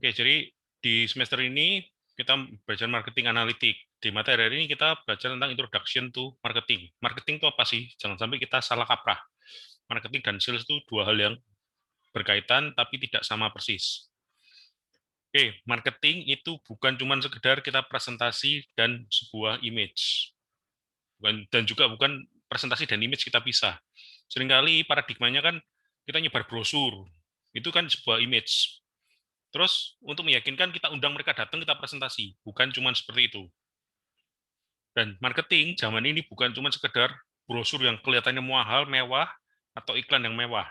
Oke, jadi di semester ini kita belajar marketing analitik. Di materi hari ini kita belajar tentang introduction to marketing. Marketing itu apa sih? Jangan sampai kita salah kaprah. Marketing dan sales itu dua hal yang berkaitan tapi tidak sama persis. Oke, marketing itu bukan cuma sekedar kita presentasi dan sebuah image. Dan juga bukan presentasi dan image kita pisah. Seringkali paradigmanya kan kita nyebar brosur. Itu kan sebuah image. Terus untuk meyakinkan kita undang mereka datang kita presentasi, bukan cuma seperti itu. Dan marketing zaman ini bukan cuma sekedar brosur yang kelihatannya mahal, mewah, atau iklan yang mewah.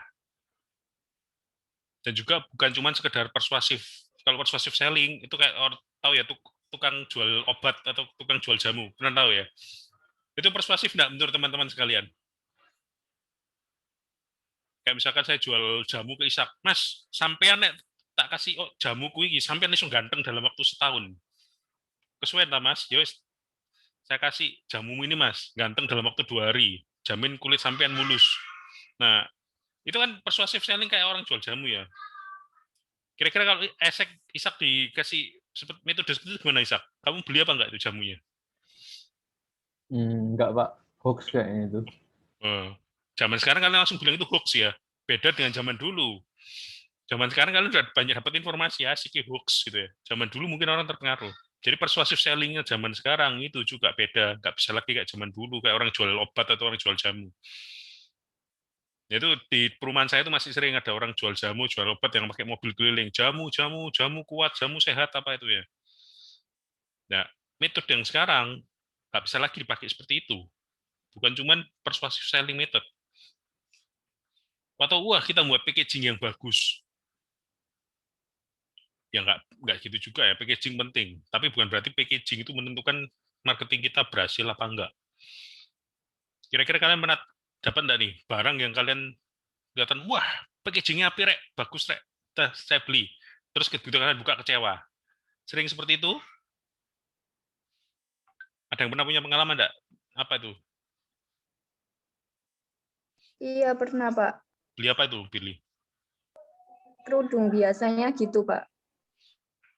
Dan juga bukan cuma sekedar persuasif. Kalau persuasif selling itu kayak orang tahu ya tukang jual obat atau tukang jual jamu, pernah tahu ya? Itu persuasif enggak menurut teman-teman sekalian? Kayak misalkan saya jual jamu ke Isak, Mas, sampean nek tak kasih jamu kuwi sampean langsung ganteng dalam waktu setahun. Kesuwen ta Mas? Ya saya kasih jamu ini Mas, ganteng dalam waktu 2 hari, jamin kulit sampean mulus. Nah, itu kan persuasif selling kayak orang jual jamu ya. Kira-kira kalau Isak dikasih metode seperti itu gimana Isak? Kamu beli apa enggak itu jamunya? Enggak, Pak. Hoax kayaknya itu. Zaman sekarang kalian langsung bilang itu hoax ya. Beda dengan zaman dulu. Zaman sekarang kalian udah banyak dapat informasi asik hoax gitu ya. Zaman dulu mungkin orang terpengaruh. Jadi persuasif sellingnya zaman sekarang itu juga beda. Nggak bisa lagi kayak zaman dulu, kayak orang jual obat atau orang jual jamu. Itu di perumahan saya itu masih sering ada orang jual jamu, jual obat yang pakai mobil keliling. Jamu, jamu, jamu kuat, jamu sehat, apa itu ya. Nah, metode yang sekarang nggak bisa lagi dipakai seperti itu. Bukan cuma persuasif selling method. Atau wah kita buat packaging yang bagus. Ya nggak gitu juga ya, packaging penting. Tapi bukan berarti packaging itu menentukan marketing kita berhasil apa enggak. Kira-kira kalian pernah dapat enggak nih barang yang kalian kelihatan, wah packagingnya api rek, bagus rek, saya beli. Terus begitu kalian buka kecewa. Sering seperti itu? Ada yang pernah punya pengalaman enggak? Apa itu? Iya, pernah, Pak. Beli apa itu, pilih? Kerudung biasanya gitu, Pak.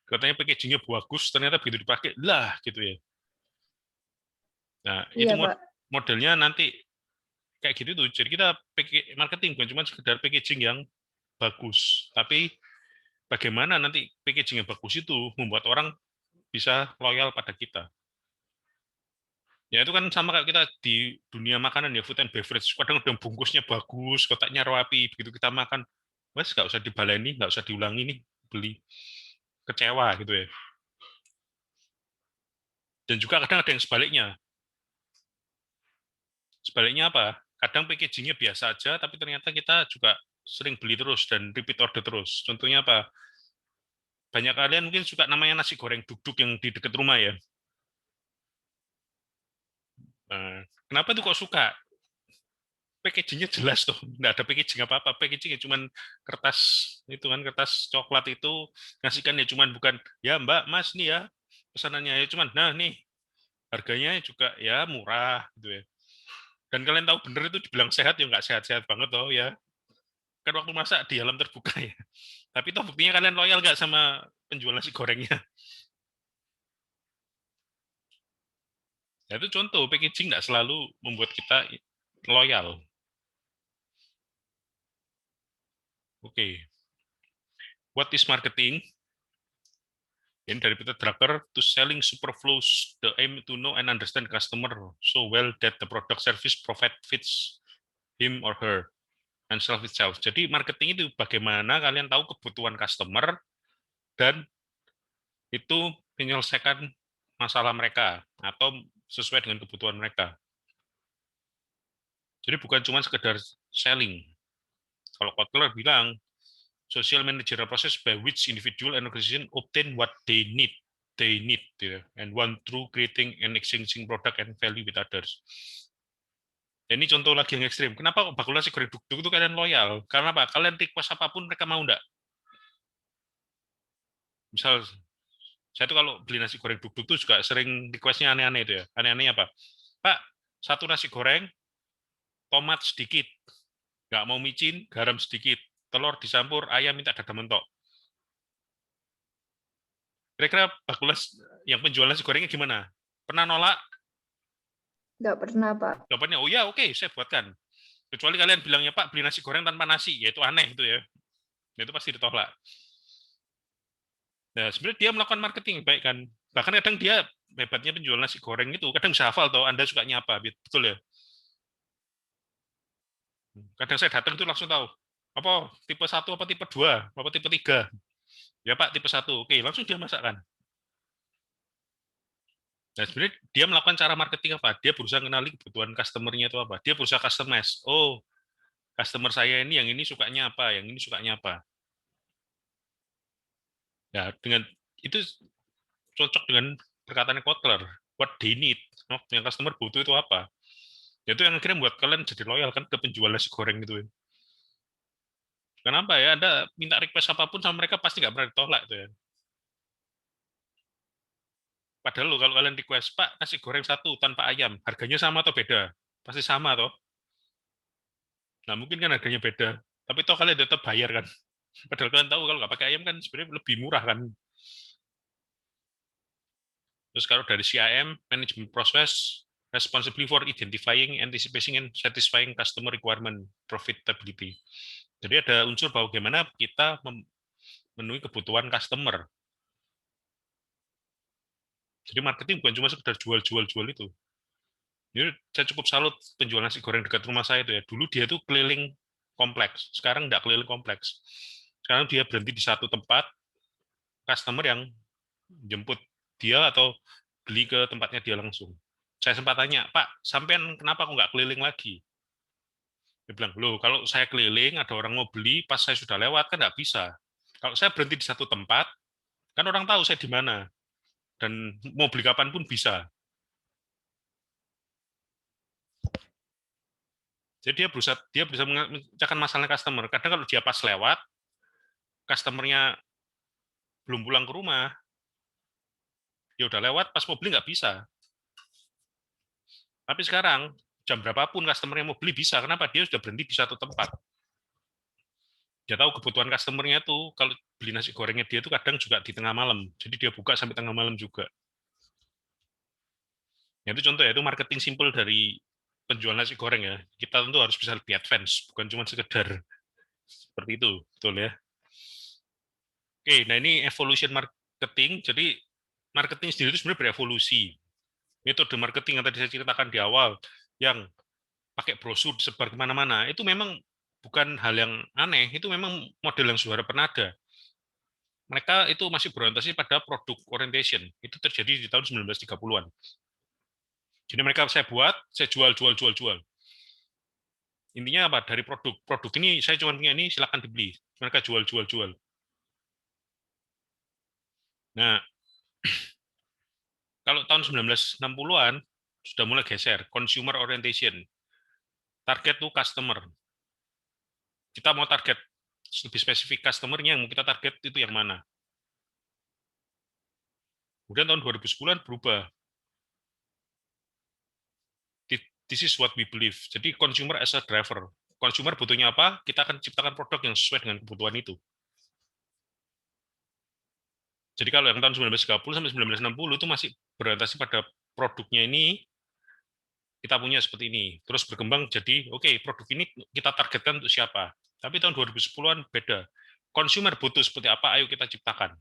Katanya packagingnya bagus, ternyata begitu dipakai, lah gitu ya. Nah, itu Iya, Pak. modelnya nanti kayak gitu tuh. Jadi kita marketing bukan cuma sekedar packaging yang bagus, tapi bagaimana nanti packaging yang bagus itu membuat orang bisa loyal pada kita. Ya itu kan sama kayak kita di dunia makanan ya, food and beverage. Kadang udah bungkusnya bagus, kotaknya rapi, begitu kita makan, wes nggak usah dibaleni, nggak usah diulangi nih, beli. Kecewa gitu ya. Dan juga kadang ada yang sebaliknya. Sebaliknya apa? Kadang packagingnya biasa aja, tapi ternyata kita juga sering beli terus dan repeat order terus. Contohnya apa? Banyak kalian mungkin suka namanya nasi goreng duk-duk yang di dekat rumah ya. Nah, kenapa tuh kok suka? Packagingnya jelas tuh, nggak ada packaging apa-apa. Packagingnya cuman kertas itu kan, kertas coklat itu ngasihkan ya cuman bukan ya Mbak Mas nih ya pesanannya ya cuman nah nih harganya juga ya murah gitu ya. Dan kalian tahu bener itu dibilang sehat ya nggak sehat-sehat banget toh ya. Kan waktu masak di alam terbuka ya. Tapi toh buktinya kalian loyal nggak sama penjual nasi gorengnya? Ya itu contoh packaging nggak selalu membuat kita loyal. Oke. What is marketing? Ini dari Peter Drucker, to selling superflows, the aim to know and understand customer so well that the product service profit fits him or her and self itself. Jadi marketing itu bagaimana kalian tahu kebutuhan customer dan itu menyelesaikan masalah mereka atau sesuai dengan kebutuhan mereka. Jadi bukan cuma sekedar selling. Kalau Kotler bilang, social managerial process by which individual and organization obtain what they need and want through creating and exchanging product and value with others. Dan ini contoh lagi yang ekstrim. Kenapa kok bakul nasi goreng duk-duk itu kalian loyal? Karena apa? Kalian request apapun mereka mau enggak? Misal saya tuh kalau beli nasi goreng duk-duk tuh juga sering requestnya aneh-aneh itu ya. Aneh-aneh apa? Pak, satu nasi goreng, tomat sedikit, nggak mau micin, garam sedikit, telur dicampur, ayam minta dada mentok. Kira-kira Bakulas yang penjual nasi gorengnya gimana? Pernah nolak? Nggak pernah, Pak. Jawabannya, oh ya oke, saya buatkan. Kecuali kalian bilangnya, Pak, beli nasi goreng tanpa nasi. Ya itu aneh itu ya. Itu pasti ditolak. Nah, sebenarnya dia melakukan marketing baik kan. Bahkan kadang dia hebatnya penjual nasi goreng itu kadang bisa hafal tuh Anda sukanya apa, betul ya. Kadang saya datang itu langsung tahu apa tipe 1 apa tipe 2 apa tipe 3. Ya Pak, tipe 1. Oke, langsung dia masakkan. Nah, sebenarnya dia melakukan cara marketing apa? Dia berusaha mengenali kebutuhan customer-nya itu apa. Dia berusaha customize. Oh, customer saya ini yang ini sukanya apa, yang ini sukanya apa. Ya, dengan itu cocok dengan perkataan Kotler. What they need. Yang customer butuh itu apa. Itu yang akhirnya membuat kalian jadi loyal kan ke penjual nasi goreng gitu ya. Kenapa ya? Anda minta request apapun sama mereka pasti nggak pernah ditolak itu ya. Padahal lo kalau kalian request, Pak, nasi goreng 1 tanpa ayam, harganya sama atau beda? Pasti sama toh. Nah, mungkin kan harganya beda, tapi toh kalian tetap bayar kan. Padahal kalian tahu kalau nggak pakai ayam kan sebenarnya lebih murah kan. Terus kalau dari CIM, Management Process, Responsibility for Identifying, Anticipating, and Satisfying Customer Requirement, Profitability. Jadi ada unsur bahwa bagaimana kita memenuhi kebutuhan customer. Jadi marketing bukan cuma sekedar jual-jual-jual itu. Jadi saya cukup salut penjual nasi goreng dekat rumah saya itu ya. Dulu dia tuh keliling kompleks, sekarang nggak keliling kompleks. Sekarang dia berhenti di satu tempat, customer yang jemput dia atau beli ke tempatnya dia langsung. Saya sempat tanya, Pak, sampean kenapa kok nggak keliling lagi? Dia bilang, loh, kalau saya keliling, ada orang mau beli, pas saya sudah lewat, kan nggak bisa. Kalau saya berhenti di satu tempat, kan orang tahu saya di mana. Dan mau beli kapan pun bisa. Jadi dia berusaha memecahkan masalah customer. Kadang kalau dia pas lewat, customernya belum pulang ke rumah, dia udah lewat, pas mau beli nggak bisa. Tapi sekarang, jam berapapun customer yang mau beli bisa. Kenapa? Dia sudah berhenti di satu tempat. Dia tahu kebutuhan customer-nya tuh, kalau beli nasi gorengnya dia tuh kadang juga di tengah malam. Jadi dia buka sampai tengah malam juga. Ya, itu contoh ya, itu marketing simple dari penjual nasi goreng ya. Kita tentu harus bisa lebih advance, bukan cuma sekedar seperti itu. Betul ya. Oke, nah ini evolution marketing. Jadi marketing sendiri itu sebenarnya berevolusi. Metode marketing yang tadi saya ceritakan di awal, yang pakai brosur sebar kemana-mana, itu memang bukan hal yang aneh, itu memang model yang sudah pernah ada. Mereka itu masih berorientasi pada produk orientation. Itu terjadi di tahun 1930-an. Jadi mereka saya buat, saya jual. Intinya apa? Dari produk. Produk ini saya cuma punya ini, silakan dibeli. Mereka jual. Nah, kalau tahun 1960-an sudah mulai geser, consumer orientation. Target tuh customer. Kita mau target lebih spesifik customer-nya yang mau kita target itu yang mana. Kemudian tahun 2010-an berubah. This is what we believe. Jadi consumer as a driver. Consumer butuhnya apa, kita akan ciptakan produk yang sesuai dengan kebutuhan itu. Jadi kalau yang tahun 1930 sampai 1960 itu masih berorientasi pada produknya ini, kita punya seperti ini. Terus berkembang jadi, oke, produk ini kita targetkan untuk siapa. Tapi tahun 2010-an beda. Consumer butuh seperti apa, ayo kita ciptakan.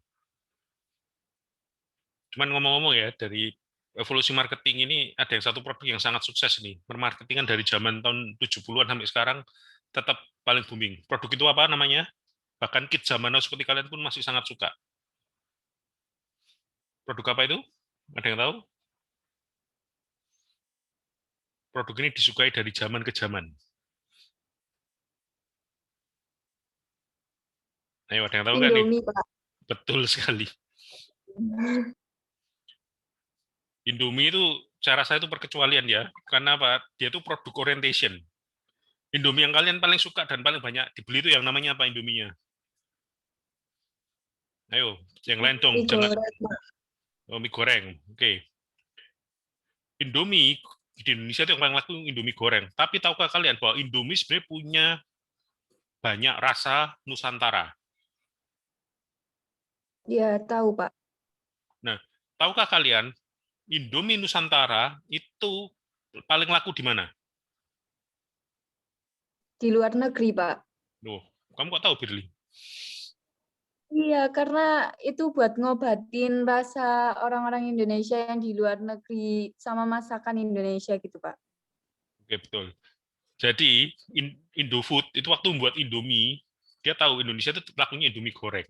Cuman ngomong-ngomong ya, dari evolusi marketing ini ada yang satu produk yang sangat sukses nih. Permarketingan dari zaman tahun 70-an sampai sekarang tetap paling booming. Produk itu apa namanya? Bahkan kids zaman now seperti kalian pun masih sangat suka. Produk apa itu? Ada yang tahu? Produk ini disukai dari zaman ke zaman. Ayo, ada yang tahu nggak nih? Indomie, Pak. Betul sekali. Indomie itu cara saya itu perkecualian ya. Karena apa? Dia itu produk orientation. Indomie yang kalian paling suka dan paling banyak dibeli itu yang namanya apa Indominya? Ayo, yang lain dong. Mie Jangan goreng, Pak. mie goreng. Oke. Indomie di Indonesia itu yang paling laku Indomie goreng. Tapi tahukah kalian bahwa Indomie sebenarnya punya banyak rasa Nusantara? Ya, tahu, Pak. Nah, tahukah kalian Indomie Nusantara itu paling laku di mana? Di luar negeri, Pak. Loh, kamu kok tahu, Birli? Iya, karena itu buat ngobatin rasa orang-orang Indonesia yang di luar negeri sama masakan Indonesia gitu, Pak. Oke, betul. Jadi, Indofood itu waktu membuat Indomie, dia tahu Indonesia itu lakunya Indomie goreng.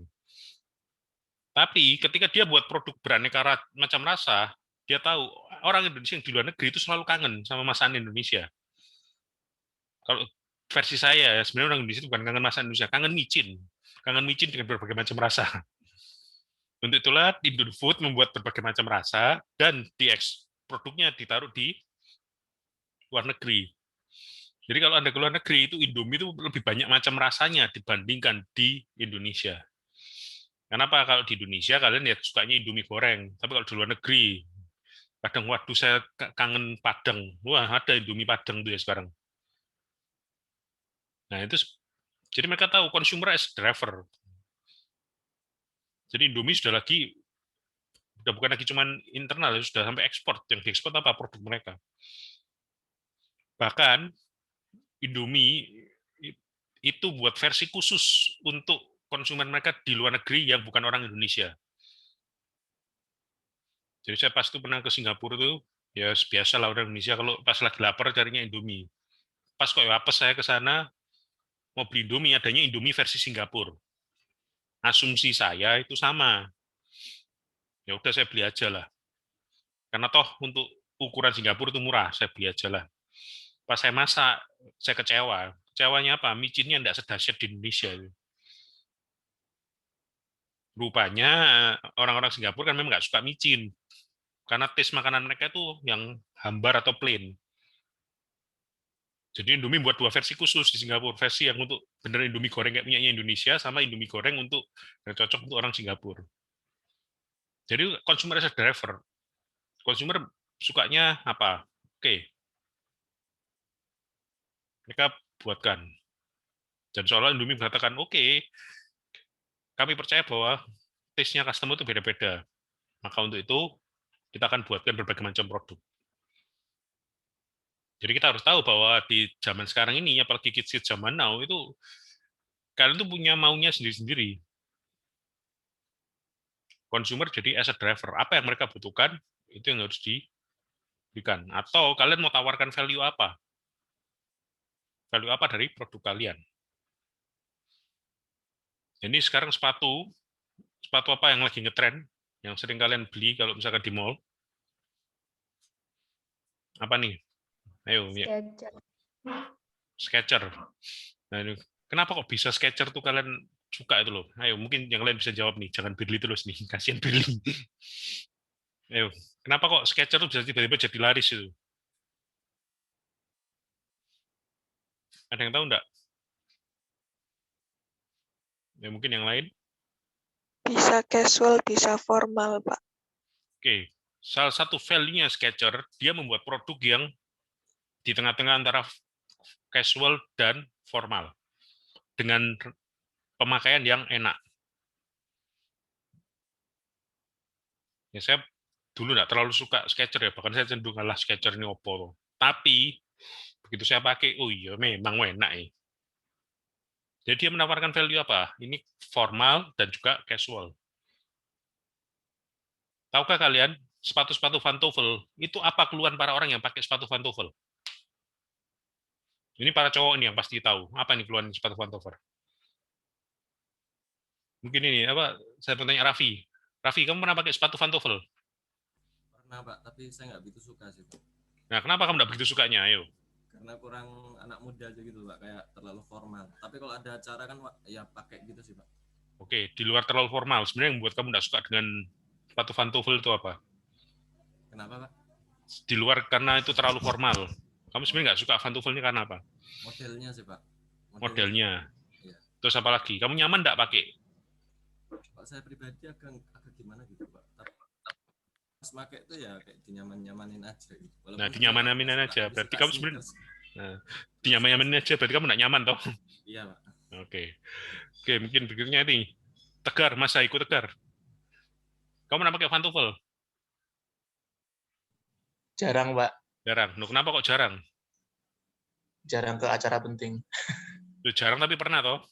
Tapi ketika dia buat produk beraneka macam rasa, dia tahu orang Indonesia yang di luar negeri itu selalu kangen sama masakan Indonesia. Kalau versi saya, sebenarnya orang Indonesia itu bukan kangen masakan Indonesia, kangen micin. Kangen micin dengan berbagai macam rasa. Untuk itulah Indofood membuat berbagai macam rasa dan produknya ditaruh di luar negeri. Jadi kalau Anda ke luar negeri, itu Indomie itu lebih banyak macam rasanya dibandingkan di Indonesia. Kenapa? Kalau di Indonesia kalian ya sukanya Indomie goreng, tapi kalau di luar negeri, kadang waduh saya kangen Padang. Wah, ada Indomie Padang tuh ya sekarang. Nah, itu jadi mereka tahu consumer as driver. Jadi Indomie sudah bukan lagi cuman internal, sudah sampai ekspor. Yang diekspor apa? Produk mereka. Bahkan Indomie itu buat versi khusus untuk konsumen mereka di luar negeri yang bukan orang Indonesia. Jadi saya pas itu pernah ke Singapura tuh, ya biasa lah orang Indonesia kalau pas lagi lapar carinya Indomie. Pas kok ya apes saya ke sana mau beli Indomie, adanya Indomie versi Singapura. Asumsi saya itu sama. Ya udah saya beli aja lah. Karena toh untuk ukuran Singapura itu murah, saya beli aja lah. Pas saya masak, saya kecewa. Kecewanya apa? Micinnya enggak sedahsyat di Indonesia. Rupanya orang-orang Singapura kan memang nggak suka micin. Karena taste makanan mereka itu yang hambar atau plain. Jadi Indomie buat dua versi khusus di Singapura. Versi yang untuk bener Indomie goreng kayak punyanya Indonesia, sama Indomie goreng untuk yang cocok untuk orang Singapura. Jadi consumer as a driver. Consumer sukanya apa? Oke, mereka buatkan. Dan seolah Indomie mengatakan, oke, kami percaya bahwa taste-nya customer itu beda-beda. Maka untuk itu, kita akan buatkan berbagai macam produk. Jadi kita harus tahu bahwa di zaman sekarang ini, apalagi kids zaman now, itu kalian tuh punya maunya sendiri-sendiri. Consumer jadi as a driver. Apa yang mereka butuhkan, itu yang harus diberikan. Atau kalian mau tawarkan value apa? Value apa dari produk kalian? Jadi sekarang sepatu apa yang lagi ngetren, yang sering kalian beli kalau misalkan di mall? Apa nih? Ayo, ya. Sketcher. Sketcher. Nah, ini, kenapa kok bisa Sketcher tuh kalian suka itu loh? Ayo, mungkin yang lain bisa jawab nih. Jangan Birli terus nih. Kasihan Birli. Ayo, kenapa kok Sketcher tuh bisa tiba-tiba jadi laris itu? Ada yang tahu nggak? Ya, mungkin yang lain. Bisa casual, bisa formal, Pak. Oke, salah satu value-nya Sketcher, dia membuat produk yang di tengah-tengah antara casual dan formal. Dengan pemakaian yang enak. Ya, saya dulu nggak terlalu suka Sketcher ya, bahkan saya cenderung ngalah Sketcher ini opo. Tapi, begitu saya pakai, oh iya memang enak ya. Jadi dia menawarkan value apa? Ini formal dan juga casual. Tahukah kalian, sepatu-sepatu pantofel, itu apa keluhan para orang yang pakai sepatu pantofel? Ini para cowok ini yang pasti tahu. Apa nih keluhan sepatu pantofel? Mungkin ini, apa? Saya bertanya Raffi. Raffi, kamu pernah pakai sepatu pantofel? Pernah Pak, tapi saya nggak begitu suka sih Pak. Nah, kenapa kamu nggak begitu sukanya? Ayo. Karena kurang anak muda aja gitu Pak, kayak terlalu formal. Tapi kalau ada acara kan ya pakai gitu sih Pak. Oke, di luar terlalu formal. Sebenarnya yang membuat kamu nggak suka dengan sepatu pantofel itu apa? Kenapa Pak? Di luar karena itu terlalu formal. Kamu sebenarnya nggak suka pantofelnya karena apa? Modelnya sih Pak. Modelnya. Iya. Terus apa lagi? Kamu nyaman nggak pakai? Pak, saya pribadi agak gimana gitu Pak. Tapi pas pakai itu ya kayak dinyaman-nyamanin aja gitu. Walaupun Nah, dinyaman-nyamanin aja. Berarti kamu sebenarnya dinyaman-nyamanin aja. Berarti kamu nggak nyaman toh? Iya Pak. Oke, mungkin berikutnya ini Tegar, Mas Saiku Tegar. Kamu pernah pakai pantofel? Jarang, Pak. Jarang. Loh, kenapa kok jarang? Jarang ke acara penting. Loh, jarang tapi pernah toh?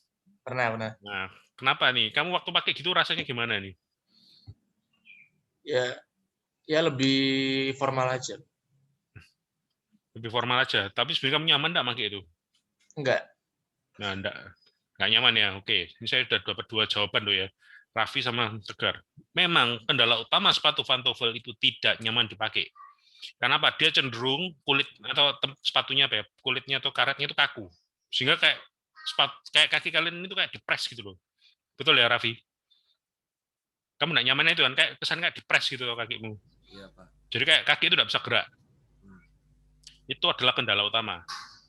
Pernah. Nah, kenapa nih? Kamu waktu pakai gitu rasanya gimana nih? Ya lebih formal aja. Lebih formal aja. Tapi sebenarnya kamu nyaman nggak pakai itu? Enggak. Nah, nggak nyaman ya. Oke, ini saya sudah dapat 2 jawaban tuh ya. Raffi sama Tegar. Memang kendala utama sepatu pantofel itu tidak nyaman dipakai. Kenapa? Dia cenderung kulit atau sepatunya apa ya? Kulitnya atau karetnya itu kaku. Sehingga kayak kaki kalian itu kayak dipres gitu loh. Betul ya, Raffi? Kamu nggak nyaman itu kan? Kayak kesan kayak dipres gitu loh kakimu. Iya, Pak. Jadi kayak kaki itu nggak bisa gerak. Itu adalah kendala utama.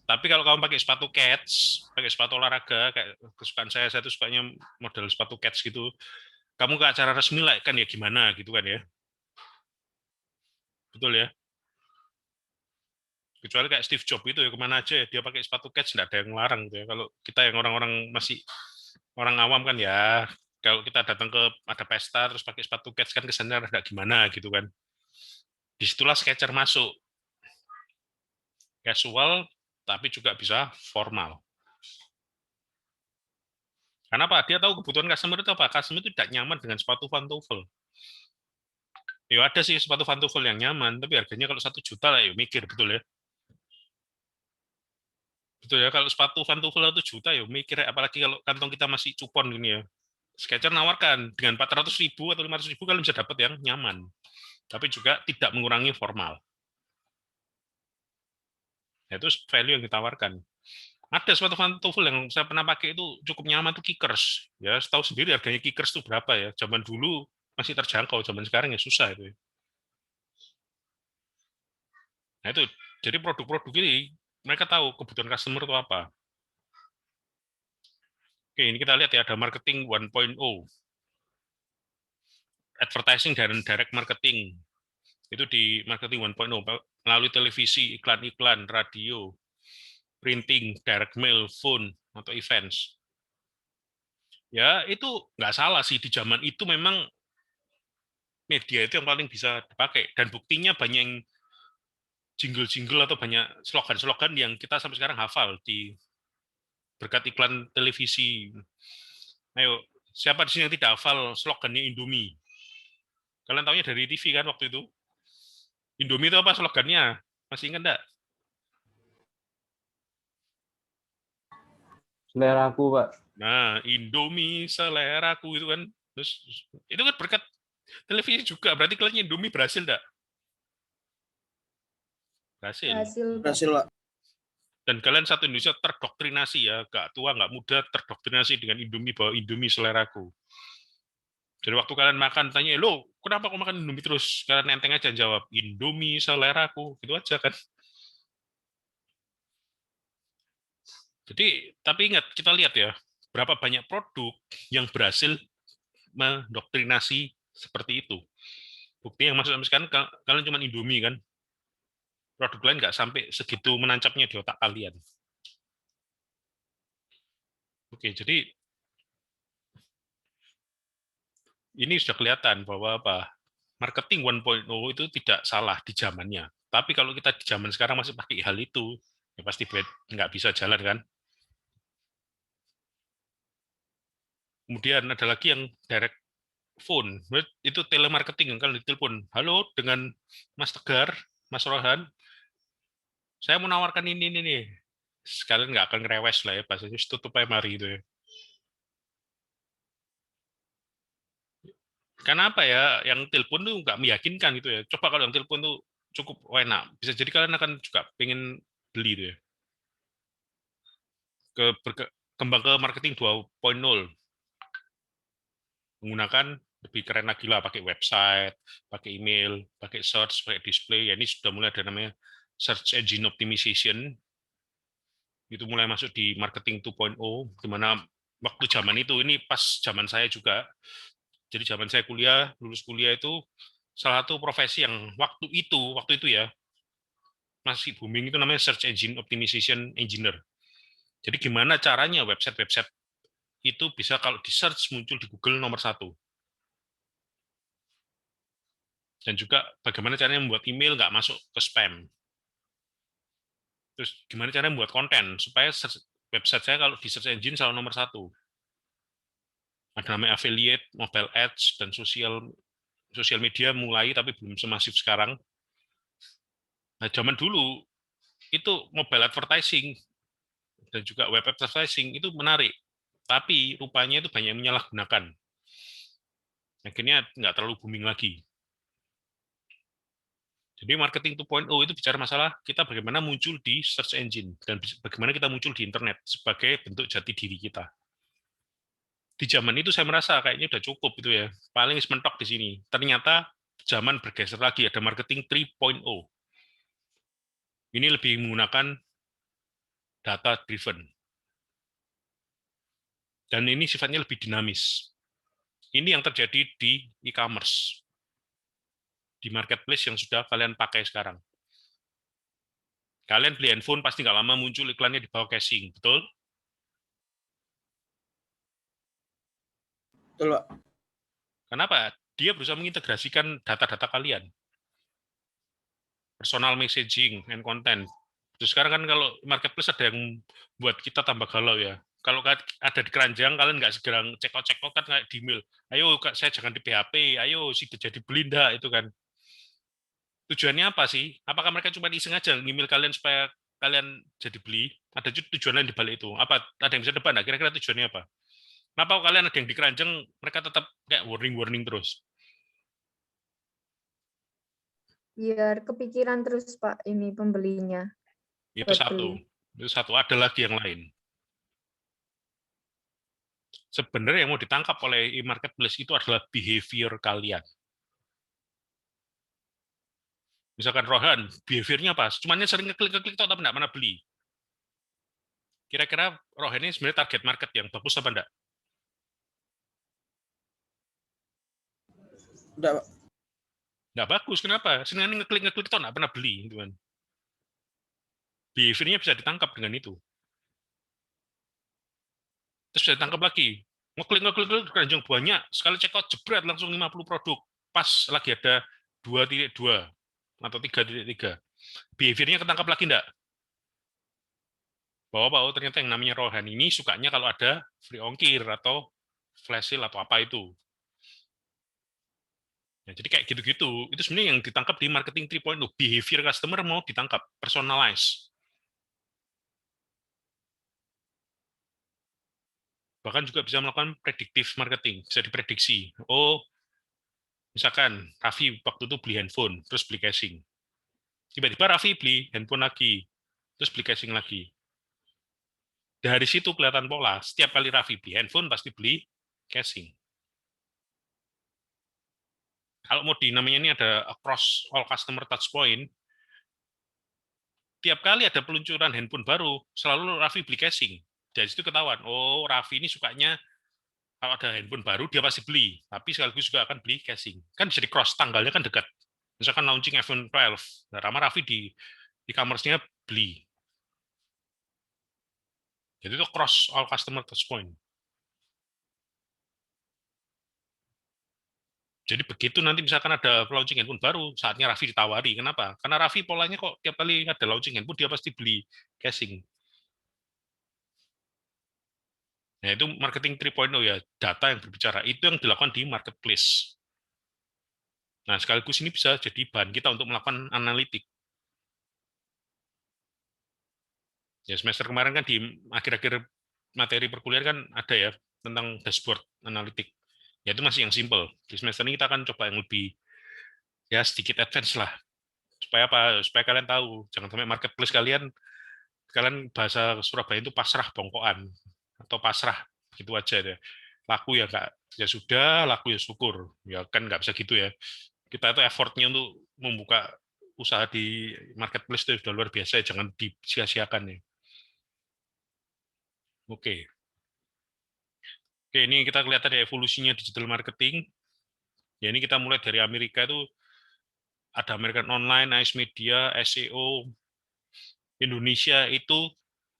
Tapi kalau kamu pakai sepatu kets, pakai sepatu olahraga, kayak kesukaan saya tuh sukanya model sepatu kets gitu. Kamu ke acara resmi lah kan ya gimana gitu kan ya. Betul ya. Kecuali kayak Steve Jobs itu ya kemana aja ya, dia pakai sepatu kets nggak ada yang larang gitu ya. Kalau kita yang orang-orang masih orang awam kan ya, kalau kita datang ke ada pesta terus pakai sepatu kets kan kesannya rada gimana gitu kan. Disitulah Skechers masuk. Casual tapi juga bisa formal. Kenapa? Dia tahu kebutuhan customer itu apa. Customer itu tidak nyaman dengan sepatu pantofel. Ya ada sih sepatu pantofel yang nyaman, tapi harganya kalau 1 juta lah ya mikir, betul ya. Betul ya, kalau sepatu pantofel 1 juta ya mikir, apalagi kalau kantong kita masih cupon gini ya. Skechers nawarkan dengan 400.000 atau 500.000 kalian bisa dapat yang nyaman, tapi juga tidak mengurangi formal. Nah, itu value yang ditawarkan. Ada sepatu pantofel yang saya pernah pakai itu cukup nyaman tuh Kickers. Ya, tahu sendiri harganya Kickers itu berapa ya. Zaman dulu masih terjangkau, zaman sekarang ya susah itu. Nah itu, jadi produk-produk ini mereka tahu kebutuhan customer itu apa. Oke, ini kita lihat ya ada marketing 1.0. Advertising dan direct marketing. Itu di marketing 1.0 melalui televisi, iklan-iklan, radio, printing, direct mail, phone, atau events. Ya, itu nggak salah sih. Di zaman itu memang media itu yang paling bisa dipakai. Dan buktinya banyak yang jingle-jingle atau banyak slogan-slogan yang kita sampai sekarang hafal di berkat iklan televisi. Ayo, siapa di sini yang tidak hafal slogannya Indomie? Kalian tahunya dari TV kan waktu itu? Indomie itu apa slogannya? Masih ingat enggak? Seleraku, Pak. Nah, Indomie seleraku itu kan. Terus itu kan berkat televisi juga. Berarti kalian Indomie berhasil enggak? Berhasil. Berhasil, Pak. Pak. Dan kalian satu Indonesia terdoktrinasi ya, gak tua, gak muda, terdoktrinasi dengan Indomie bahwa Indomie seleraku. Jadi waktu kalian makan, tanya, lo kenapa kok makan Indomie terus? Kalian enteng aja jawab, Indomie seleraku. Gitu aja kan. Jadi, tapi ingat, kita lihat ya, berapa banyak produk yang berhasil mendoktrinasi seperti itu. Bukti yang masuk sampai sekarang, kalian cuma Indomie kan. Produk lain nggak sampai segitu menancapnya di otak kalian. Oke, jadi ini sudah kelihatan bahwa apa marketing 1.0 itu tidak salah di zamannya. Tapi kalau kita di zaman sekarang masih pakai hal itu, ya pasti nggak bisa jalan kan. Kemudian ada lagi yang direct phone, itu telemarketing yang kalian ditelepon. Halo, dengan Mas Tegar, Mas Rohan, saya mau nawarkan ini nih. Sekalian nggak akan ngerewes lah ya, bahasanya tutup aja mari itu ya. Karena apa ya, yang telepon tuh nggak meyakinkan gitu ya. Coba kalau yang telepon tuh cukup enak, bisa jadi kalian akan juga pengen beli itu ya. Kembang ke marketing 2.0. Menggunakan lebih keren lagi lah, pakai website, pakai email, pakai search, pakai display. Ya ini sudah mulai ada namanya search engine optimization. Itu mulai masuk di marketing 2.0, di mana waktu zaman itu, ini pas zaman saya juga. Jadi zaman saya kuliah, lulus kuliah itu salah satu profesi yang waktu itu ya masih booming itu namanya search engine optimization engineer. Jadi gimana caranya website-website itu bisa kalau di search muncul di Google nomor 1. Dan juga bagaimana caranya membuat email nggak masuk ke spam. Terus gimana caranya membuat konten supaya website saya kalau di search engine selalu nomor 1. Ada namanya affiliate, mobile ads, dan sosial media mulai tapi belum semasif sekarang. Nah, zaman dulu itu mobile advertising dan juga web advertising itu menarik, tapi rupanya itu banyak yang menyalahgunakan. Akhirnya nggak terlalu booming lagi. Jadi marketing 2.0 itu bicara masalah kita bagaimana muncul di search engine dan bagaimana kita muncul di internet sebagai bentuk jati diri kita. Di zaman itu saya merasa kayaknya udah cukup itu ya. Paling mentok di sini. Ternyata zaman bergeser lagi, ada marketing 3.0. Ini lebih menggunakan data driven. Dan ini sifatnya lebih dinamis. Ini yang terjadi di e-commerce. Di marketplace yang sudah kalian pakai sekarang. Kalian beli handphone pasti nggak lama muncul iklannya di bawah casing, betul? Betul, Pak. Kenapa? Dia berusaha mengintegrasikan data-data kalian. Personal messaging and content. Terus sekarang kan kalau marketplace ada yang buat kita tambah galau ya. Kalau ada di keranjang, kalian nggak segera cekot-cekot kan kayak di email. Ayo saya jangan di PHP, ayo sih jadi belinda itu kan. Tujuannya apa sih? Apakah mereka cuma iseng aja ngemail kalian supaya kalian jadi beli? Ada tujuan lain di balik itu. Apa ada yang bisa depan? Nah, kira-kira tujuannya apa? Kenapa kalian ada yang di keranjang, mereka tetap kayak warning terus? Biar kepikiran terus Pak ini pembelinya. Itu Buat satu. beli. Itu satu. Ada lagi yang lain. Sebenarnya yang mau ditangkap oleh e-marketplace itu adalah behavior kalian. Misalkan Rohan, behaviornya apa? Cumannya sering ngeklik-ngeklik tapi nggak pernah beli. Kira-kira Rohan ini sebenarnya target market yang bagus apa enggak? Enggak, Pak. Nggak bagus, kenapa? Sering ngeklik-ngeklik itu nggak pernah beli. Gitu kan. Behaviornya bisa ditangkap dengan itu. Terus bisa ditangkap lagi. Ngeklik keranjang banyak, sekali check out jebret langsung 50 produk. Pas lagi ada 2.2 atau 3.3. Behaviornya ketangkap lagi enggak? Bahwa ternyata yang namanya Rohan ini sukanya kalau ada free ongkir atau flash sale atau apa itu. Ya, jadi kayak gitu-gitu. Itu sebenarnya yang ditangkap di marketing 3.0. Behavior customer mau ditangkap, personalize. Bahkan juga bisa melakukan predictive marketing, bisa diprediksi. Oh, misalkan Raffi waktu itu beli handphone, terus beli casing. Tiba-tiba Raffi beli handphone lagi, terus beli casing lagi. Dari situ kelihatan pola, setiap kali Raffi beli handphone, pasti beli casing. Kalau mau namanya ini ada across all customer touch point, tiap kali ada peluncuran handphone baru, selalu Raffi beli casing. Dari situ ketahuan, oh Raffi ini sukanya kalau ada handphone baru dia pasti beli, tapi sekaligus juga akan beli casing. Kan bisa di cross, tanggalnya kan dekat. Misalkan launching iPhone 12, nah, Raffi di e-commerce-nya beli. Jadi itu cross all customer touch point. Jadi begitu nanti misalkan ada launching handphone baru, saatnya Raffi ditawari. Kenapa? Karena Raffi polanya kok tiap kali ada launching handphone dia pasti beli casing. Nah, itu marketing 3.0 ya, data yang berbicara. Itu yang dilakukan di marketplace. Nah, sekaligus ini bisa jadi bahan kita untuk melakukan analitik. Ya, semester kemarin kan di akhir-akhir materi perkuliahan kan ada ya tentang dashboard analitik. Ya itu masih yang simple. Di semester ini kita akan coba yang lebih ya sedikit advance lah. Supaya apa? Supaya kalian tahu, jangan sampai marketplace kalian bahasa Surabaya itu pasrah bongkoan atau pasrah gitu aja deh. Laku ya enggak, ya sudah, laku ya syukur. Ya kan nggak bisa gitu ya. Kita itu effortnya untuk membuka usaha di marketplace itu sudah luar biasa ya, jangan disia-siakan ya. Oke. Oke, ini kita kelihatan ada evolusinya digital marketing. Ya ini kita mulai dari Amerika itu ada American Online, Ice Media, SEO. Indonesia itu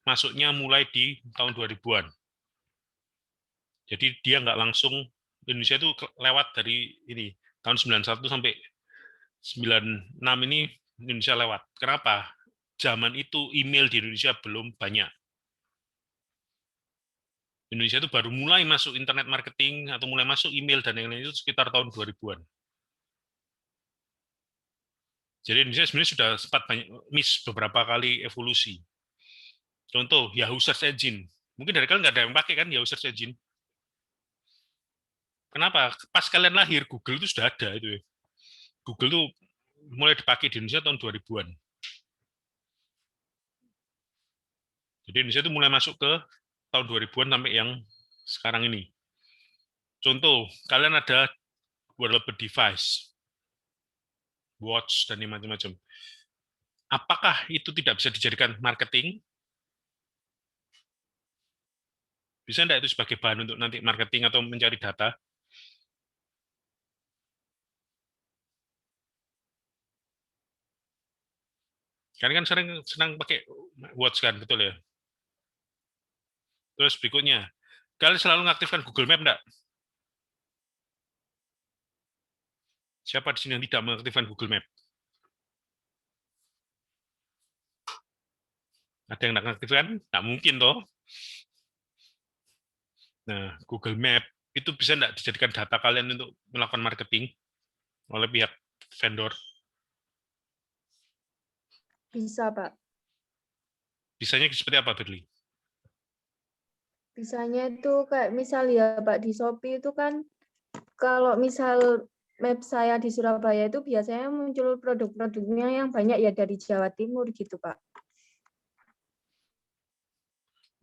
masuknya mulai di tahun 2000-an. Jadi dia nggak langsung, Indonesia itu lewat dari ini, tahun 91 sampai 96 ini Indonesia lewat. Kenapa? Zaman itu email di Indonesia belum banyak. Indonesia itu baru mulai masuk internet marketing atau mulai masuk email dan yang lain itu sekitar tahun 2000-an. Jadi Indonesia sebenarnya sudah sempat banyak miss beberapa kali evolusi. Contoh Yahoo Search Engine. Mungkin dari kalian nggak ada yang pakai kan Yahoo Search Engine. Kenapa? Pas kalian lahir Google itu sudah ada itu ya. Google itu mulai dipakai di Indonesia tahun 2000-an. Jadi Indonesia itu mulai masuk ke tahun 2000-an sampai yang sekarang ini. Contoh, kalian ada wearable device, watch, dan macam-macam. Apakah itu tidak bisa dijadikan marketing? Bisa enggak itu sebagai bahan untuk nanti marketing atau mencari data? Kalian kan sering senang pakai watch kan, betul ya? Terus berikutnya, kalian selalu mengaktifkan Google Map enggak? Siapa di sini yang tidak mengaktifkan Google Map? Ada yang tidak mengaktifkan? Nggak mungkin toh. Nah, Google Map itu bisa enggak dijadikan data kalian untuk melakukan marketing oleh pihak vendor? Bisa, Pak. Bisanya seperti apa, Berli? Bisanya itu kayak misal ya Pak, di Shopee itu kan kalau misal map saya di Surabaya itu biasanya muncul produk-produknya yang banyak ya dari Jawa Timur gitu Pak.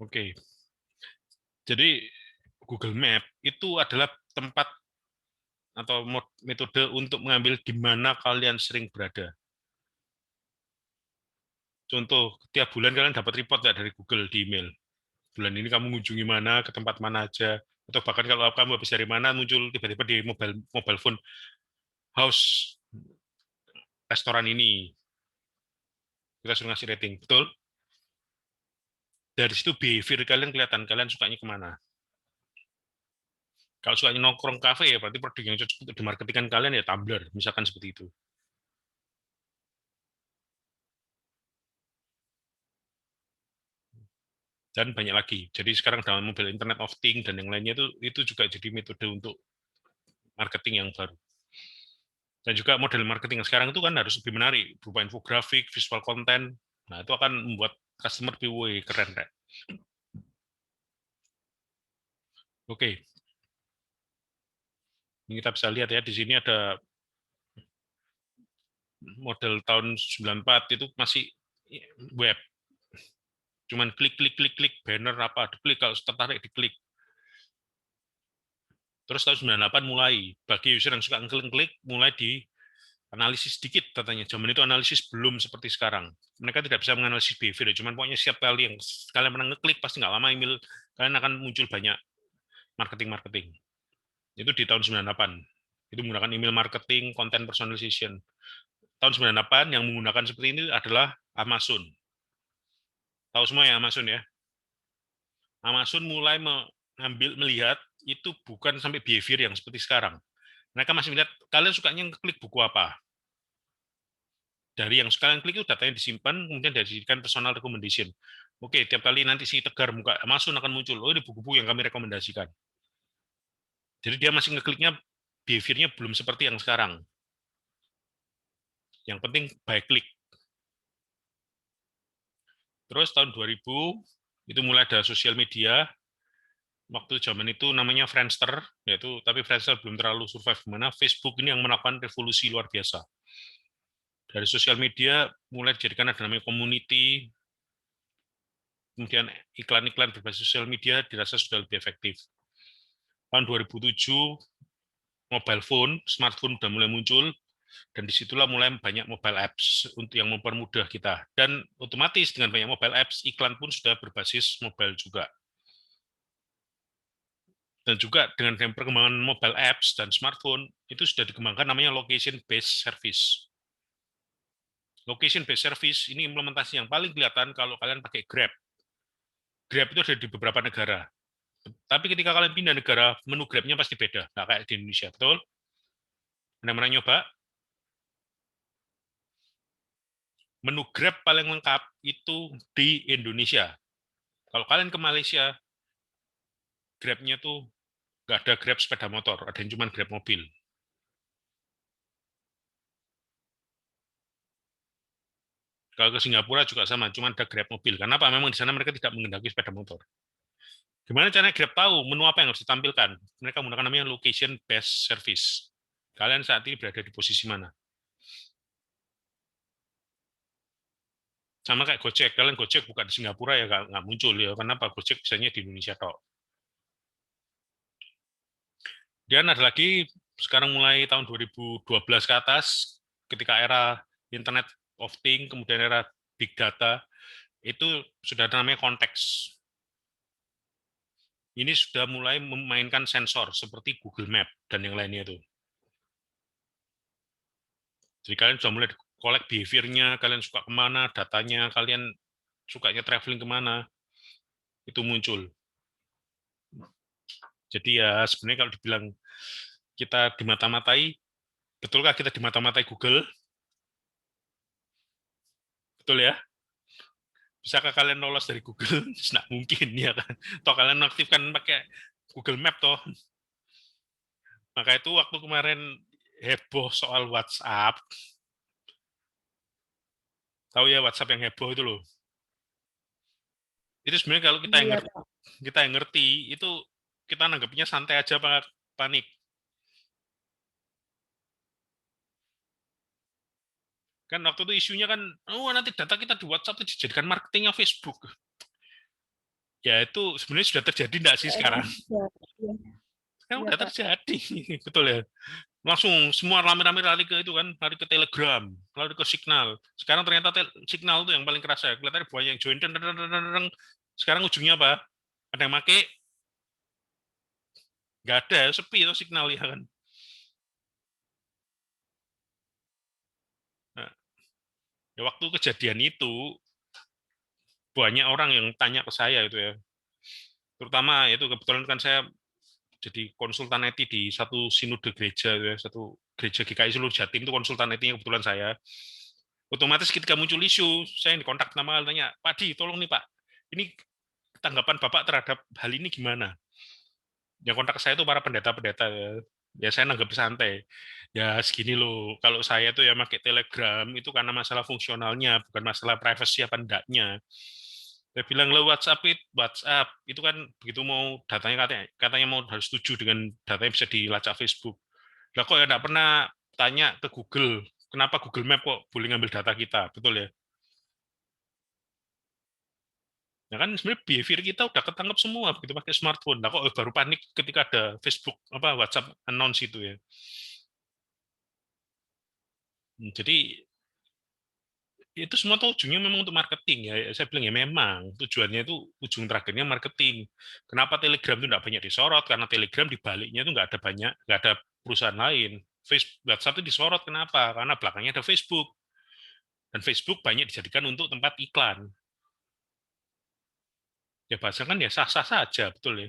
Oke. Jadi Google Map itu adalah tempat atau metode untuk mengambil di mana kalian sering berada. Contoh, tiap bulan kalian dapat report nggak dari Google di email. Bulan ini kamu mengunjungi mana, ke tempat mana aja, atau bahkan kalau kamu habis dari mana muncul tiba-tiba di mobile phone house restoran ini. Kita suruh ngasih rating, betul? Dari situ behavior kalian kelihatan, kalian sukanya kemana. Kalau sukanya nongkrong kafe ya berarti produk yang cocok untuk dimarketingkan kalian ya Tumblr, misalkan seperti itu. Dan banyak lagi. Jadi sekarang dalam mobile Internet of Things dan yang lainnya itu juga jadi metode untuk marketing yang baru. Dan juga model marketing yang sekarang itu kan harus lebih menarik, berupa infografik, visual content. Nah, itu akan membuat customer PW keren, Rek. Oke. Ini kita bisa lihat ya, di sini ada model tahun 94 itu masih web. Cuman klik banner apa diklik, kalau tertarik diklik. Terus tahun 98 mulai bagi user yang suka ngeklik mulai di analisis sedikit datanya. Zaman itu analisis belum seperti sekarang. Mereka tidak bisa menganalisis behavior, cuman pokoknya setiap kali yang kalian pernah ngeklik pasti nggak lama email kalian akan muncul banyak marketing. Itu di tahun 98. Itu menggunakan email marketing, content personalization. Tahun 98 yang menggunakan seperti ini adalah Amazon. Tahu semua ya Amazon ya? Amazon mulai melihat itu bukan sampai behavior yang seperti sekarang. Mereka masih melihat kalian sukanya ngeklik buku apa. Dari yang sekalian klik itu datanya disimpan, kemudian dijadikan personal recommendation. Oke, tiap kali nanti si Tegar buka Amazon akan muncul, oh ini buku-buku yang kami rekomendasikan. Jadi dia masih ngekliknya, behavior-nya belum seperti yang sekarang. Yang penting by click. Terus tahun 2000 itu mulai ada sosial media. Waktu zaman itu namanya Friendster, yaitu tapi Friendster belum terlalu survive mana. Facebook ini yang melakukan revolusi luar biasa. Dari sosial media mulai dijadikan ada namanya community, kemudian iklan-iklan berbasis sosial media dirasa sudah lebih efektif. Tahun 2007 mobile phone, smartphone sudah mulai muncul. Dan disitulah mulai banyak mobile apps untuk yang mempermudah kita. Dan otomatis dengan banyak mobile apps, iklan pun sudah berbasis mobile juga. Dan juga dengan perkembangan mobile apps dan smartphone, itu sudah dikembangkan namanya location-based service. Location-based service ini implementasi yang paling kelihatan kalau kalian pakai Grab. Grab itu ada di beberapa negara. Tapi ketika kalian pindah negara, menu Grab-nya pasti beda. Nggak kayak di Indonesia, betul? Anda pernah nyoba? menu Grab paling lengkap itu di Indonesia. Kalau kalian ke Malaysia, Grab-nya tuh nggak ada Grab sepeda motor, ada yang cuma Grab mobil. Kalau ke Singapura juga sama, cuma ada Grab mobil. Karena apa? Memang di sana mereka tidak mengendaki sepeda motor. Gimana caranya Grab tahu menu apa yang harus ditampilkan? Mereka menggunakan namanya location based service. Kalian saat ini berada di posisi mana? Sama kayak Gojek, kalian Gojek buka di Singapura ya nggak muncul ya. Kenapa? Gojek biasanya di Indonesia tok. Dan ada lagi sekarang mulai tahun 2012 ke atas, ketika era Internet of Things, kemudian era Big Data, itu sudah ada namanya konteks. Ini sudah mulai memainkan sensor seperti Google Map dan yang lainnya itu. Jadi kalian sudah mulai collect behavior-nya, kalian suka kemana, datanya, kalian sukanya traveling kemana, itu muncul. Jadi ya sebenarnya kalau dibilang kita dimata-matai, betulkah kita dimata-matai Google? Betul ya? Bisakah kalian lolos dari Google? Nggak mungkin ya kan. Toh kalian aktifkan pakai Google Map toh. Maka itu waktu kemarin heboh soal WhatsApp. Tahu ya WhatsApp yang heboh itu loh. Itu sebenarnya kalau kita yang ngerti itu kita nanggapnya santai aja apa panik. Kan waktu itu isunya kan, oh nanti data kita di WhatsApp itu dijadikan marketingnya Facebook. Ya itu sebenarnya sudah terjadi enggak sih sekarang? Kan udah terjadi, betul ya. Langsung semua rame-rame lari ke itu kan, lari ke Telegram, lari ke Signal. Sekarang ternyata Signal itu yang paling kerasa. Kelihatannya banyak yang join. Sekarang ujungnya apa? Ada yang make? Nggak ada, sepi itu Signal ya kan. Nah, ya waktu kejadian itu banyak orang yang tanya ke saya itu ya. Terutama itu kebetulan kan saya jadi konsultan IT di satu sinode gereja ya, satu gereja GKI seluruh Jatim itu konsultan IT yang kebetulan saya. Otomatis ketika muncul isu, saya yang dikontak nama tanya, Pak Di, tolong nih Pak, ini tanggapan Bapak terhadap hal ini gimana? Yang kontak saya itu para pendeta-pendeta ya saya nanggap santai. Ya segini loh, kalau saya tuh ya pakai Telegram itu karena masalah fungsionalnya, bukan masalah privacy apa enggaknya. Saya bilang lo WhatsApp itu kan begitu mau datanya katanya mau harus setuju dengan datanya bisa dilacak Facebook. Lah kok ya enggak pernah tanya ke Google, kenapa Google Map kok boleh ngambil data kita, betul ya? Ya kan sebenarnya behavior kita udah ketangkep semua begitu pakai smartphone. Nah kok baru panik ketika ada Facebook apa WhatsApp announce itu ya. Jadi itu semua tuh ujungnya memang untuk marketing ya. Saya bilang ya memang tujuannya itu ujung terakhirnya marketing. Kenapa Telegram itu nggak banyak disorot? Karena Telegram di baliknya itu nggak ada perusahaan lain. WhatsApp itu disorot kenapa? Karena belakangnya ada Facebook dan Facebook banyak dijadikan untuk tempat iklan. Ya bahasa kan ya sah-sah saja betul ya.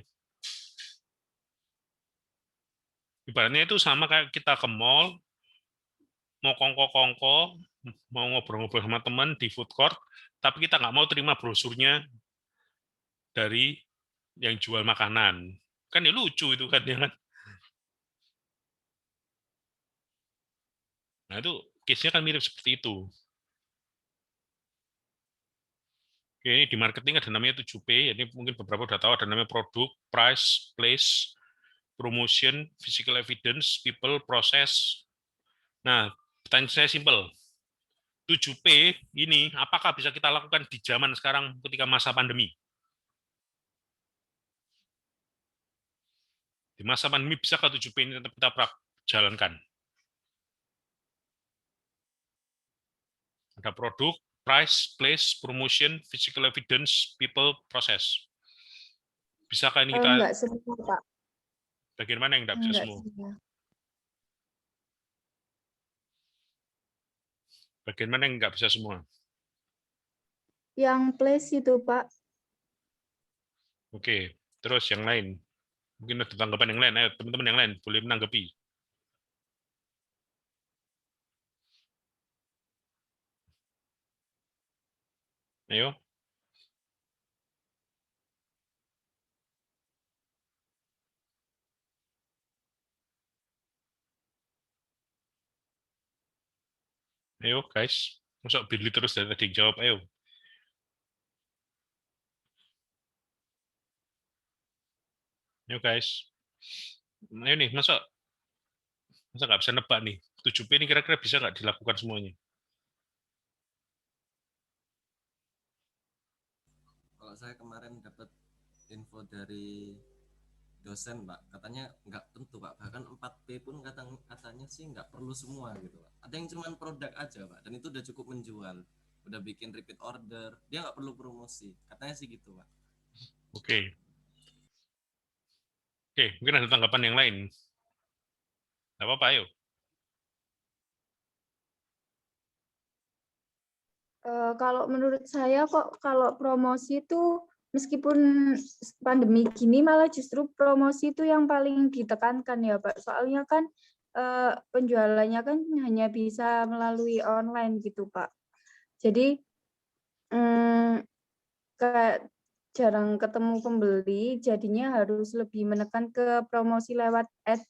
Ibaratnya itu sama kayak kita ke mall mau kongko-kongko, mau ngobrol-ngobrol sama teman di food court, tapi kita nggak mau terima brosurnya dari yang jual makanan. Kan ya lucu itu kan ya kan. Nah itu case-nya kan mirip seperti itu. Oke, ini di marketing ada namanya 7P, ini mungkin beberapa udah tahu ada namanya produk, price, place, promotion, physical evidence, people, process. Nah, pertanyaan saya simpel. 7P ini apakah bisa kita lakukan di zaman sekarang ketika masa pandemi? Di masa pandemi bisakah 7P ini tetap kita jalankan? Ada produk, price, place, promotion, physical evidence, people, process. Bisakah ini kita? Enggak semua, Pak. Bagaimana yang tidak bisa semua? Bagaimana yang nggak bisa semua? Yang place itu, Pak. Oke, terus yang lain. Mungkin ada tanggapan yang lain. Ayo, teman-teman yang lain boleh menanggapi. Ayo. Ayo guys. Masuk Billy terus dari tadi jawab, ayo. Ayo guys. Ayo nih, masa nggak bisa nebak nih. 7P ini kira-kira bisa nggak dilakukan semuanya? Kalau saya kemarin dapat info dari dosen, Pak, katanya nggak tentu, Pak. Bahkan 4P pun katanya sih nggak perlu semua gitu, Pak. Ada yang cuman produk aja, Pak, dan itu udah cukup menjual. Udah bikin repeat order, dia nggak perlu promosi. Katanya sih gitu, Pak. Oke. Oke, mungkin ada tanggapan yang lain. Nggak apa-apa, ayo. Kalau menurut saya kok kalau promosi itu meskipun pandemi gini malah justru promosi itu yang paling ditekankan ya Pak. Soalnya kan penjualannya kan hanya bisa melalui online gitu Pak. Jadi kayak jarang ketemu pembeli, jadinya harus lebih menekan ke promosi lewat ads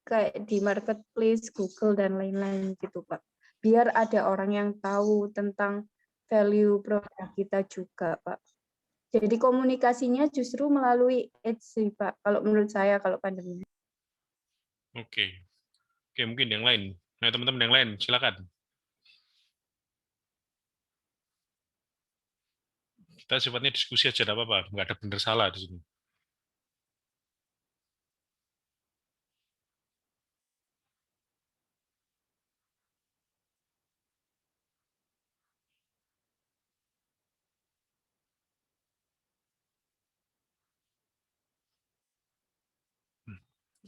kayak di marketplace, Google dan lain-lain gitu Pak. Biar ada orang yang tahu tentang value produk kita juga, Pak. Jadi komunikasinya justru melalui ads sih, Pak. Kalau menurut saya, kalau pandemi. Oke. Oke, mungkin yang lain. Nah, teman-teman yang lain, silakan. Kita sifatnya diskusi aja, tidak apa-apa. Nggak ada benar salah di sini.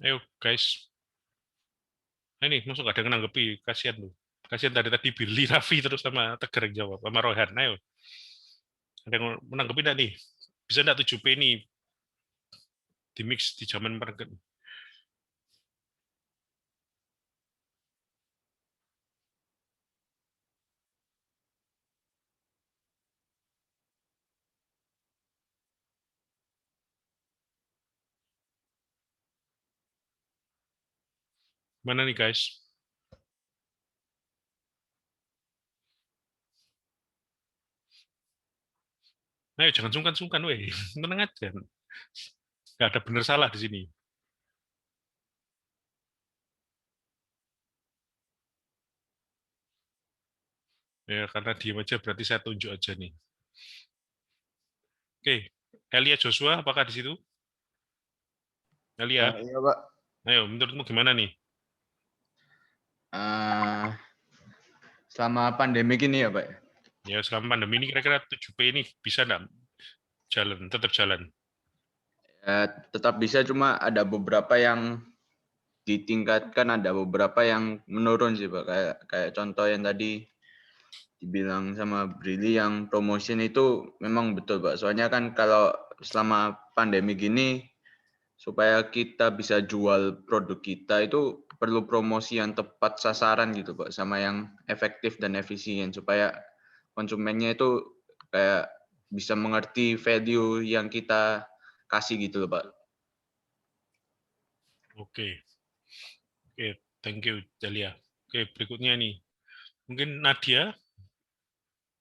Ayo, guys. Nah, ini masuk nggak ada yang nanggepi. Kasihan lu. Kasihan tadi Billy, Raffi, terus sama Tegar yang jawab. Sama Rohan. Ayo. Ada yang menanggepi nggak nih? Bisa nggak 7P ini di mix di zaman market? Mana nih, guys? Ayo, jangan sungkan-sungkan, weh. Tenang aja. Nggak ada benar salah di sini. Ya, karena diam aja berarti saya tunjuk aja nih. Oke, Elia Joshua, apakah di situ? Elia, Iya, Pak. ayo, menurutmu gimana nih? Selama pandemi gini ya, Pak. Ya, selama pandemi ini kira-kira 7P ini bisa nggak jalan, tetap jalan? Tetap bisa, cuma ada beberapa yang ditingkatkan, ada beberapa yang menurun sih, Pak. Kayak contoh yang tadi dibilang sama Brili yang promotion itu memang betul, Pak. Soalnya kan kalau selama pandemi gini, supaya kita bisa jual produk kita itu perlu promosi yang tepat sasaran gitu, Pak, sama yang efektif dan efisien supaya konsumennya itu kayak bisa mengerti value yang kita kasih gitu loh, Pak. Oke, thank you, Elia. Oke, berikutnya nih, mungkin Nadia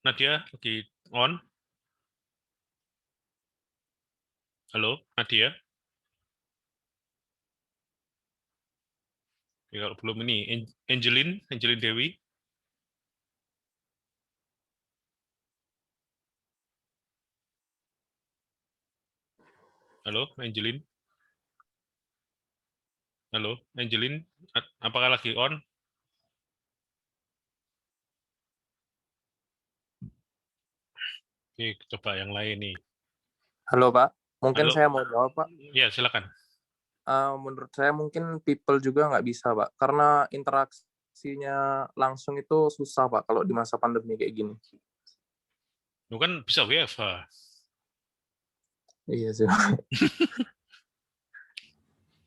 lagi on. Halo, Nadia. Oke, kalau belum ini, Angelin Dewi. Halo, Angelin. Halo, Angelin, apakah lagi on? Oke, coba yang lain nih. Halo Pak, mungkin Halo. saya mau jawab Pak. Ya, silakan. Menurut saya mungkin people juga nggak bisa Pak, karena interaksinya langsung itu susah Pak kalau di masa pandemi kayak gini. Lu kan bisa WFH. Iya sih.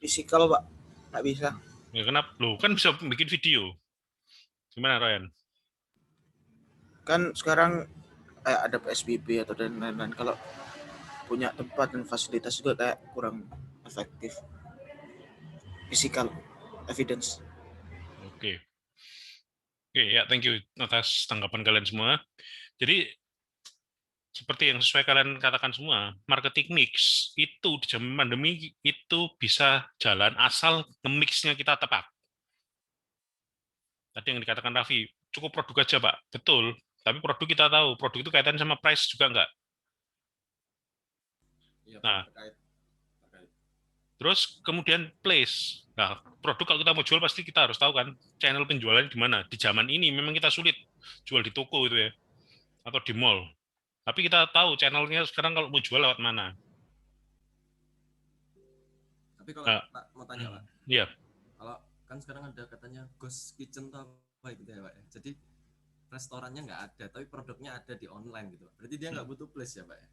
Fisikal Pak, nggak bisa. Ya, kenapa? Lu kan bisa bikin video. Gimana, Ryan? Kan sekarang kayak ada PSBB atau dan lain-lain. Kalau punya tempat dan fasilitas juga kayak kurang efektif. Physical evidence. Oke. Oke, ya thank you atas tanggapan kalian semua. Jadi seperti yang sesuai kalian katakan semua, marketing mix itu di zaman pandemi itu bisa jalan asal nge-mix-nya kita tepat. Tadi yang dikatakan Raffi, cukup produk aja Pak, betul. Tapi produk kita tahu, produk itu kaitan sama price juga enggak. Iya, Nah, terkait. terus kemudian place. Nah, produk kalau kita mau jual pasti kita harus tahu kan channel penjualannya di mana. Di zaman ini memang kita sulit jual di toko itu ya, atau di mall. Tapi kita tahu channelnya sekarang kalau mau jual lewat mana. Tapi kalau Pak mau tanya Pak, Iya. kalau kan sekarang ada katanya ghost kitchen atau apa gitu ya Pak ya. Jadi restorannya nggak ada, tapi produknya ada di online gitu. Berarti dia nggak butuh place ya Pak ya?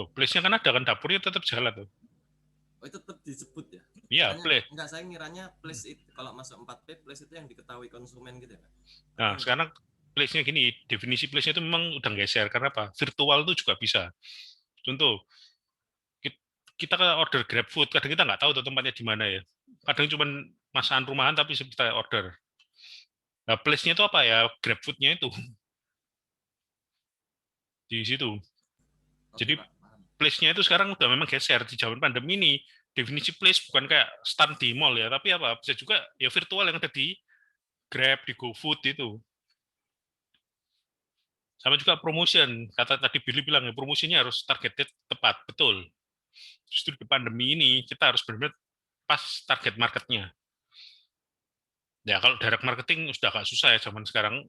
Loh, place-nya kan ada kan, dapurnya tetap jalan tuh. Oh itu tetap disebut ya? Iya, place. Enggak, saya ngiranya place itu kalau masuk 4P, place itu yang diketahui konsumen gitu ya Pak? Nah, sekarang place-nya gini, definisi place-nya itu memang udah geser. Karena apa? Virtual itu juga bisa. Contoh, kita order Grab Food, kadang kita nggak tahu tuh tempatnya di mana ya. Kadang cuma masakan rumahan tapi kita order. Nah, place-nya itu apa ya? Grab Food-nya itu. Di situ. Jadi place-nya itu sekarang udah memang geser di zaman pandemi ini. Definisi place bukan kayak stand di mall ya, tapi apa? Bisa juga ya virtual yang ada di Grab, di GoFood itu. Sama juga promotion. Kata tadi Billy bilang ya, promosinya harus targeted tepat, betul. Justru di pandemi ini kita harus benar-benar pas target marketnya. Ya kalau direct marketing sudah agak susah ya zaman sekarang.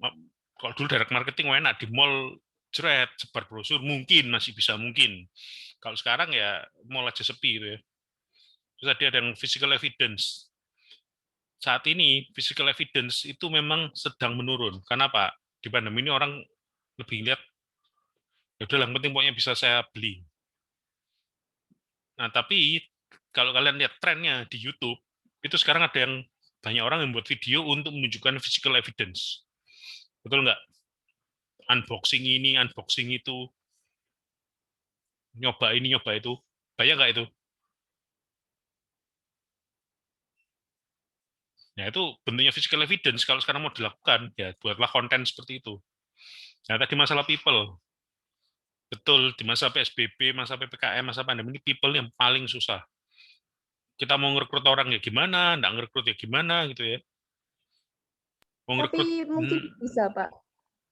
Kalau dulu direct marketing enak di mall jeret, sebar brosur, mungkin masih bisa mungkin. Kalau sekarang ya mall aja sepi gitu ya. Terus tadi ada yang physical evidence. Saat ini physical evidence itu memang sedang menurun. Kenapa? Di pandemi ini orang lebih lihat, ya udah yang penting pokoknya bisa saya beli. Nah tapi kalau kalian lihat trennya di YouTube, itu sekarang ada yang banyak orang yang buat video untuk menunjukkan physical evidence. Betul nggak? Unboxing ini, unboxing itu, nyoba ini, nyoba itu. Banyak nggak itu? Ya itu bentuknya physical evidence. Kalau sekarang mau dilakukan, ya buatlah konten seperti itu. Nah tadi masalah people. Betul, di masa PSBB, masa PPKM, masa pandemi ini people yang paling susah. Kita mau ngerekrut orang ya gimana, nggak ngerekrut ya gimana gitu ya. Mau Tapi mungkin bisa Pak.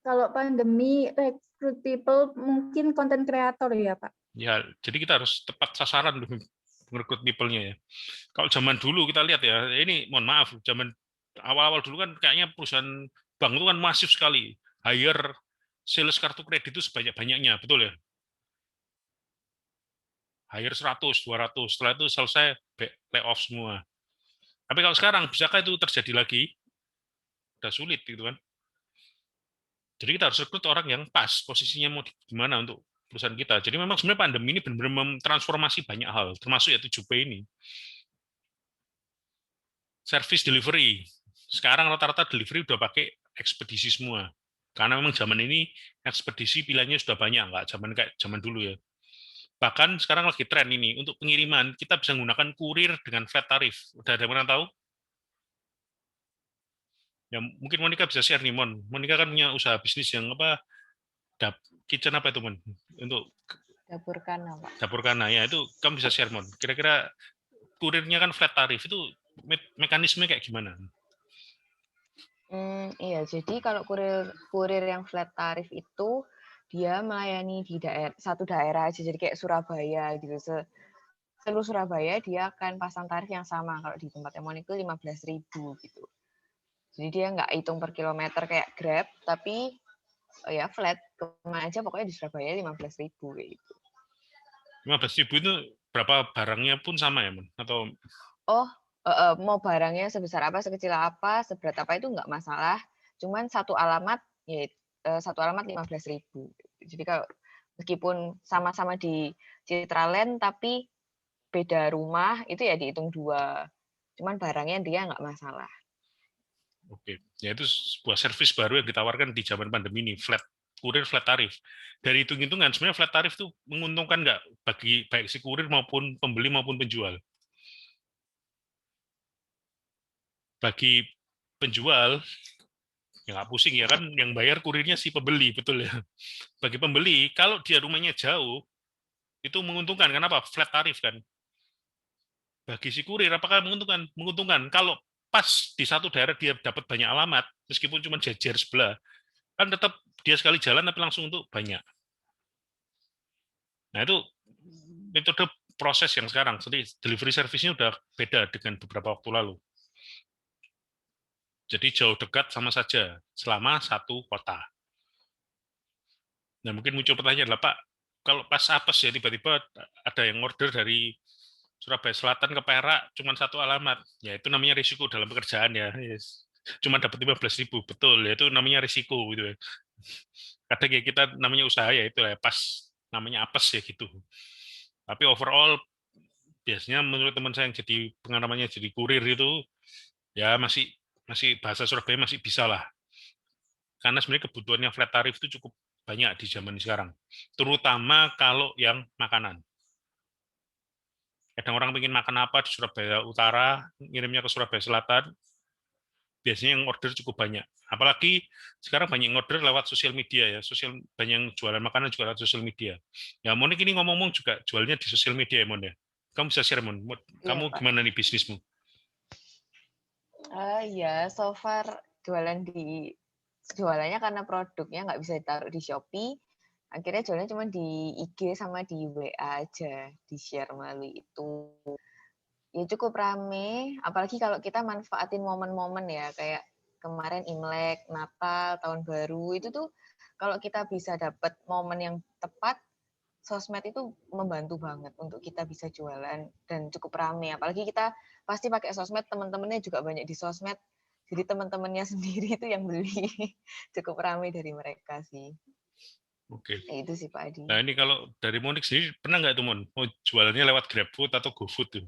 Kalau pandemi rekrut people mungkin konten kreator ya Pak. Ya, jadi kita harus tepat sasaran merekrut people-nya ya. Kalau zaman dulu kita lihat ya, ini mohon maaf, zaman awal-awal dulu kan kayaknya perusahaan bank itu kan masif sekali. Hire sales kartu kredit itu sebanyak-banyaknya, betul ya? Hire 100, 200, setelah itu selesai layoff semua. Tapi kalau sekarang, bisakah itu terjadi lagi? Udah sulit gitu kan. Jadi kita harus rekrut orang yang pas, posisinya mau gimana untuk perusahaan kita. Jadi memang sebenarnya pandemi ini benar-benar mentransformasi banyak hal, termasuk ya 7P ini. Service delivery. Sekarang rata-rata delivery udah pakai ekspedisi semua. Karena memang zaman ini ekspedisi pilihannya sudah banyak, nggak zaman kayak zaman dulu ya. Bahkan sekarang lagi tren ini, untuk pengiriman, kita bisa menggunakan kurir dengan flat tarif. Udah ada yang pernah tahu? Ya, mungkin Monica bisa share nih, Mon. Monica kan punya usaha bisnis yang apa, kitchen apa itu, Mon? Untuk Dapur Kana, Pak. Dapur Kana, ya itu kamu bisa share, Mon. Kira-kira kurirnya kan flat tarif, itu mekanisme kayak gimana? Iya, jadi kalau kurir yang flat tarif itu dia melayani di satu daerah aja, jadi kayak Surabaya gitu. Seluruh Surabaya dia akan pasang tarif yang sama. Kalau di tempatnya Monica itu 15.000 gitu. Jadi dia nggak hitung per kilometer kayak Grab, tapi ya flat kemana aja pokoknya di Surabaya 15.000 kayak gitu. 15.000 itu berapa barangnya pun sama ya, Mon? Atau mau barangnya sebesar apa, sekecil apa, seberat apa itu nggak masalah. Cuman satu alamat 15.000. Jadi kalau meskipun sama-sama di Citraland tapi beda rumah itu ya dihitung 2. Cuman barangnya dia nggak masalah. Oke, ya itu sebuah servis baru yang ditawarkan di zaman pandemi ini, flat kurir flat tarif. Dari hitung-hitungan sebenarnya flat tarif itu menguntungkan nggak bagi baik si kurir maupun pembeli maupun penjual. Bagi penjual ya nggak pusing ya kan, yang bayar kurirnya si pembeli, betul ya. Bagi pembeli kalau dia rumahnya jauh itu menguntungkan. Kenapa? Flat tarif kan. Bagi si kurir apakah menguntungkan? Menguntungkan. Kalau pas di satu daerah dia dapat banyak alamat meskipun cuma jejer sebelah, kan tetap dia sekali jalan tapi langsung untuk banyak. Nah itu metode proses yang sekarang. Jadi delivery service-nya udah beda dengan beberapa waktu lalu. Jadi jauh dekat sama saja selama satu kota. Nah mungkin muncul pertanyaan lah Pak, kalau pas apes ya tiba-tiba ada yang order dari Surabaya Selatan ke Perak cuma satu alamat, ya itu namanya risiko dalam pekerjaan ya. Yes. Cuma dapat 15.000, betul ya, itu namanya risiko gitu ya. Kadang ya kita namanya usaha ya itu ya pas namanya apes ya gitu. Tapi overall biasanya menurut teman saya yang jadi pengalamannya jadi kurir itu ya masih bahasa Surabaya masih bisa lah. Karena sebenarnya kebutuhannya flat tarif itu cukup banyak di zaman sekarang. Terutama kalau yang makanan. Kadang orang ingin makan apa di Surabaya Utara, ngirimnya ke Surabaya Selatan, biasanya yang order cukup banyak. Apalagi sekarang banyak yang order lewat sosial media ya, banyak yang jualan makanan juga lewat sosial media. Ya Monik ini ngomong-ngomong juga jualnya di sosial media ya Mon ya. Kamu bisa share Mon, kamu gimana nih bisnismu? Ya, so far jualannya karena produknya nggak bisa ditaruh di Shopee, akhirnya jualannya cuma di IG sama di WA aja, di share melalui itu. Ya cukup rame, apalagi kalau kita manfaatin momen-momen ya, kayak kemarin Imlek, Natal, Tahun Baru, itu tuh kalau kita bisa dapat momen yang tepat, sosmed itu membantu banget untuk kita bisa jualan dan cukup rame. Apalagi kita pasti pakai sosmed, teman-temannya juga banyak di sosmed, jadi teman-temannya sendiri itu yang beli. Cukup rame dari mereka sih. Oke. Itu sih Pak Adi. Nah ini kalau dari Monik sendiri pernah nggak tuh Mon, mau jualannya lewat GrabFood atau GoFood tuh?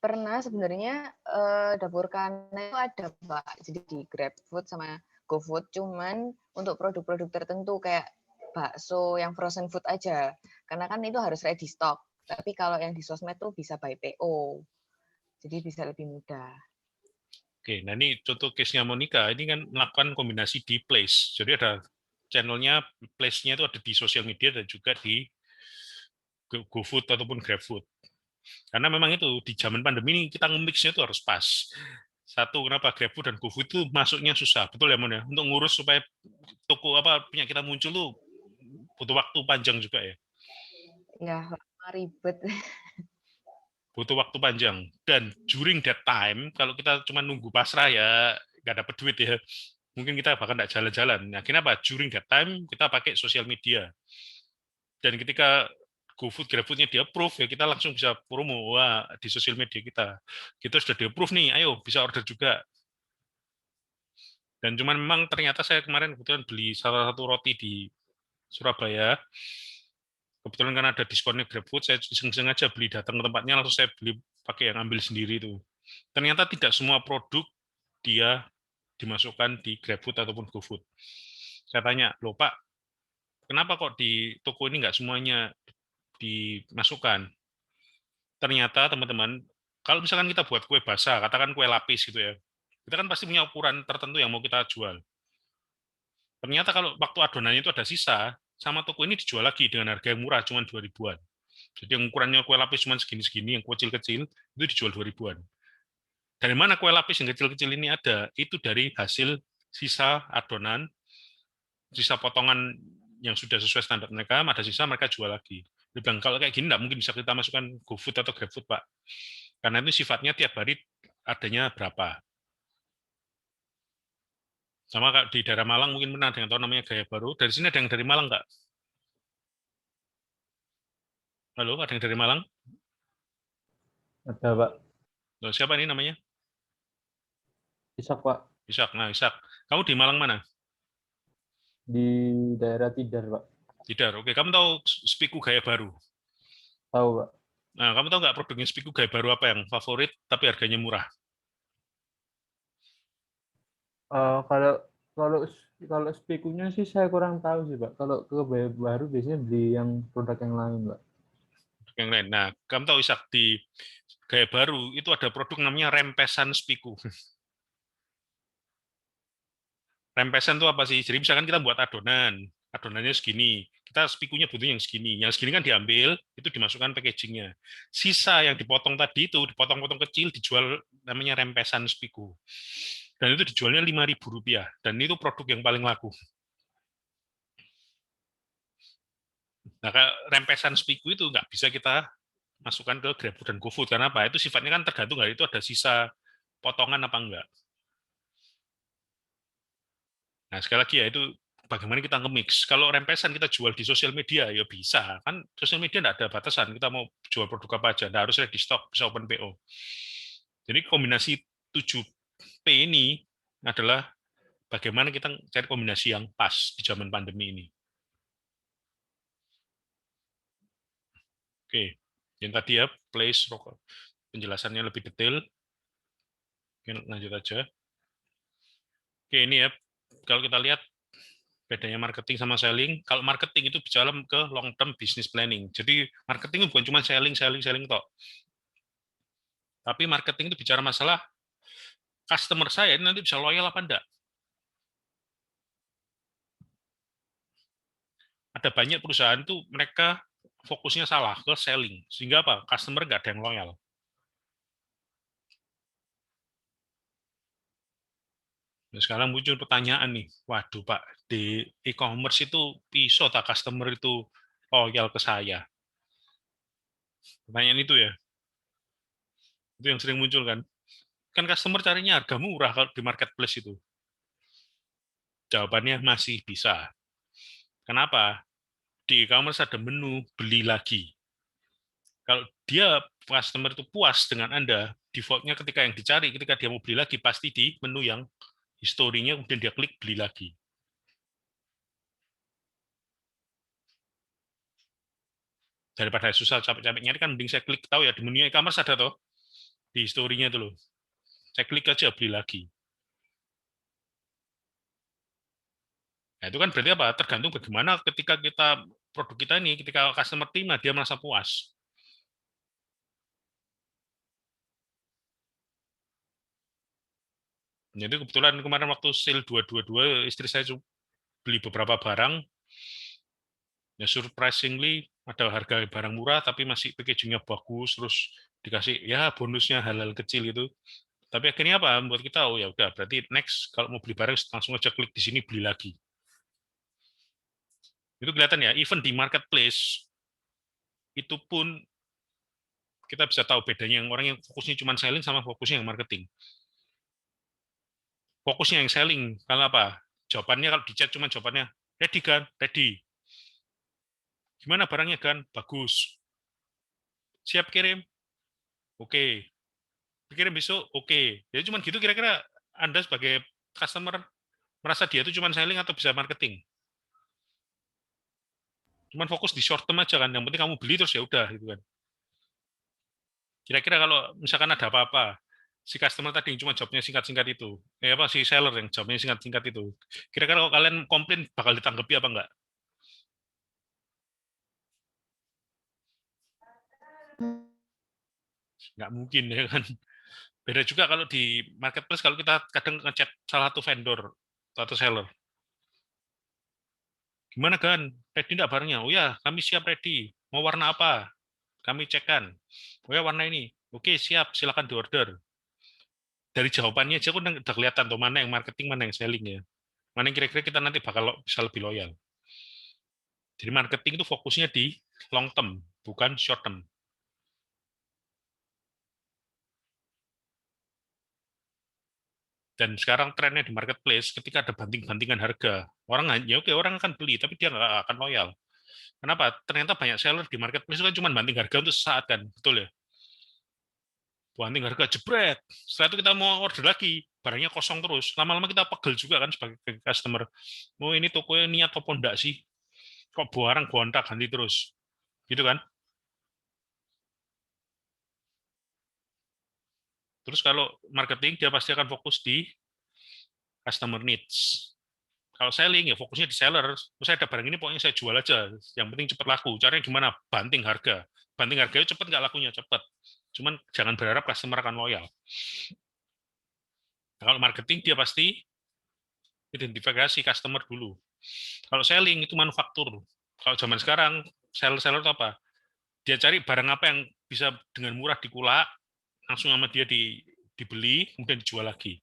Pernah sebenarnya dapur kanan itu ada Pak, jadi di GrabFood sama GoFood, cuman untuk produk-produk tertentu kayak bakso yang frozen food aja, karena kan itu harus ready stock. Tapi kalau yang di sosmed tuh bisa by PO, jadi bisa lebih mudah. Oke, nah ini contoh case-nya Monica, ini kan melakukan kombinasi di place. Jadi ada channelnya, place-nya itu ada di sosial media dan juga di GoFood ataupun GrabFood. Karena memang itu di zaman pandemi ini kita nge-mix-nya itu harus pas. Satu, kenapa GrabFood dan GoFood itu masuknya susah, betul ya Mon ya? Untuk ngurus supaya toko apa punya kita muncul tuh butuh waktu panjang juga ya. Ya, ribet. Butuh waktu panjang, dan during that time kalau kita cuma nunggu pasrah ya nggak dapat duit ya, mungkin kita bahkan nggak jalan-jalan. Nah kenapa during that time kita pakai sosial media, dan ketika GoFood, GrabFood-nya di-approve ya kita langsung bisa promo di sosial media kita sudah di-approve nih, ayo bisa order juga. Dan cuman memang ternyata saya kemarin kebetulan beli salah satu roti di Surabaya, kebetulan karena ada diskonnya GrabFood, saya iseng-iseng aja beli, datang ke tempatnya langsung saya beli pakai yang ambil sendiri itu. Ternyata tidak semua produk dia dimasukkan di GrabFood ataupun GoFood. Saya tanya, loh Pak, kenapa kok di toko ini nggak semuanya dimasukkan? Ternyata teman-teman, kalau misalkan kita buat kue basah, katakan kue lapis gitu ya, kita kan pasti punya ukuran tertentu yang mau kita jual. Ternyata kalau waktu adonannya itu ada sisa, sama toko ini dijual lagi dengan harga yang murah, cuma 2 ribuan. Jadi yang ukurannya kue lapis cuma segini-segini, yang kecil-kecil, itu dijual 2 ribuan. Dari mana kue lapis yang kecil-kecil ini ada? Itu dari hasil sisa adonan, sisa potongan yang sudah sesuai standar mereka, ada sisa mereka jual lagi. Dia bilang, kalau kayak gini nggak mungkin bisa kita masukkan GoFood atau GrabFood, Pak. Karena itu sifatnya tiap hari adanya berapa. Sama kayak di daerah Malang mungkin pernah ada yang tahu namanya Gaya Baru. Dari sini ada yang dari Malang nggak? Halo, ada yang dari Malang? Ada, Pak. Loh, siapa ini namanya? Ishak, Pak. Ishak. Nah, Ishak. Kamu di Malang mana? Di daerah Tidar, Pak. Tidar. Oke, kamu tahu Spiku Gaya Baru? Tahu, Pak. Nah, kamu tahu nggak produknya Spiku Gaya Baru apa yang favorit tapi harganya murah? Kalau Kalau kalau spekunya sih saya kurang tahu sih, Pak. Kalau ke baru biasanya beli yang produk yang lain, Pak. Yang lain. Nah, kamu tahu Isak, di Gaya Baru itu ada produk namanya rempesan spiku. Rempesan itu apa sih? Jadi misalkan kita buat adonan, adonannya segini, kita spikunya butuh yang segini kan diambil, itu dimasukkan packagingnya. Sisa yang dipotong tadi itu, dipotong-potong kecil, dijual namanya rempesan spiku. Dan itu dijualnya Rp5.000, dan itu produk yang paling laku. Nah, rempesan spiku itu nggak bisa kita masukkan ke GrabFood dan GoFood. Karena apa? Itu sifatnya kan tergantung dari itu ada sisa potongan apa enggak. Nah, sekali lagi ya, itu bagaimana kita nge-mix. Kalau rempesan kita jual di sosial media, ya bisa. Kan sosial media tidak ada batasan. Kita mau jual produk apa aja. Nah, harus ready stock, bisa open PO. Jadi kombinasi 7P ini adalah bagaimana kita cari kombinasi yang pas di zaman pandemi ini. Oke, yang tadi ya, place, penjelasannya lebih detail. Oke, lanjut aja. Oke, ini ya, kalau kita lihat bedanya marketing sama selling. Kalau marketing itu bicara ke long term business planning. Jadi marketing itu bukan cuma selling tok. Tapi marketing itu bicara masalah customer saya ini nanti bisa loyal apa enggak. Ada banyak perusahaan tuh mereka fokusnya salah ke selling. Sehingga apa? Customer nggak ada yang loyal. Nah, sekarang muncul pertanyaan nih, waduh Pak, di e-commerce itu bisa tak customer itu loyal ke saya? Pertanyaan itu ya, itu yang sering muncul kan. Kan customer carinya harga murah kalau di marketplace itu. Jawabannya masih bisa. Kenapa? Di e-commerce ada menu beli lagi. Kalau dia customer itu puas dengan Anda, defaultnya ketika yang dicari, ketika dia mau beli lagi, pasti di menu yang historinya, kemudian dia klik beli lagi. Daripada susah capek-capek nyari kan mending saya klik, tahu ya di menu e-commerce ada toh di historinya itu loh. Saya klik aja beli lagi. Nah, itu kan berarti apa? Tergantung bagaimana ketika kita produk kita ini ketika customer terima dia merasa puas. Jadi kebetulan kemarin waktu sale 222 istri saya beli beberapa barang. Ya surprisingly ada harga barang murah tapi masih packagingnya bagus, terus dikasih ya bonusnya hal-hal kecil itu. Tapi akhirnya apa? Buat kita oh ya udah berarti next kalau mau beli barang langsung aja klik di sini beli lagi. Itu kelihatan ya, even di marketplace itu pun kita bisa tahu bedanya yang orang yang fokusnya cuma selling sama fokusnya yang marketing. Fokusnya yang selling, karena apa? Jawabannya kalau di chat cuma jawabannya ready kan? Ready. Gimana barangnya kan? Bagus. Siap kirim? Oke. Kirim besok? Oke. Jadi cuma gitu kira-kira Anda sebagai customer merasa dia itu cuma selling atau bisa marketing? Cuman fokus di short term aja kan. Yang penting kamu beli terus ya udah gitu kan. Kira-kira kalau misalkan ada apa-apa, si customer tadi yang cuma jawabnya singkat-singkat itu, si seller yang jawabnya singkat-singkat itu, kira-kira kalau kalian komplain bakal ditanggapi apa enggak? Nggak mungkin ya kan. Beda juga kalau di marketplace kalau kita kadang ngechat salah satu vendor atau seller. Gimana kan? Ready enggak barangnya? Oh ya, kami siap ready. Mau warna apa? Kami cekkan. Oh ya warna ini. Oke, siap, silakan diorder. Dari jawabannya aja kan udah kelihatan tuh mana yang marketing, mana yang selling ya. Mana yang kira-kira kita nanti bakal bisa lebih loyal. Jadi marketing itu fokusnya di long term, bukan short term. Dan sekarang trennya di marketplace, ketika ada banting-bantingan harga, orang akan beli, tapi dia nggak akan loyal. Kenapa? Ternyata banyak seller di marketplace itu kan cuma banting harga untuk sesaat kan, betul ya? Banting harga jebret. Setelah itu kita mau order lagi, barangnya kosong terus. Lama-lama kita pegel juga kan sebagai customer. Oh ini tokonya niat apa enggak sih? Kok barang gonta ganti terus? Gitu kan? Terus kalau marketing dia pasti akan fokus di customer needs. Kalau selling ya fokusnya di seller. Saya ada barang ini pokoknya saya jual aja. Yang penting cepat laku. Caranya gimana? Banting harga. Banting harganya cepat nggak lakunya cepat. Cuman jangan berharap customer akan loyal. Nah, kalau marketing dia pasti identifikasi customer dulu. Kalau selling itu manufaktur. Kalau zaman sekarang seller itu apa? Dia cari barang apa yang bisa dengan murah dikulak, langsung sama dia dibeli, kemudian dijual lagi.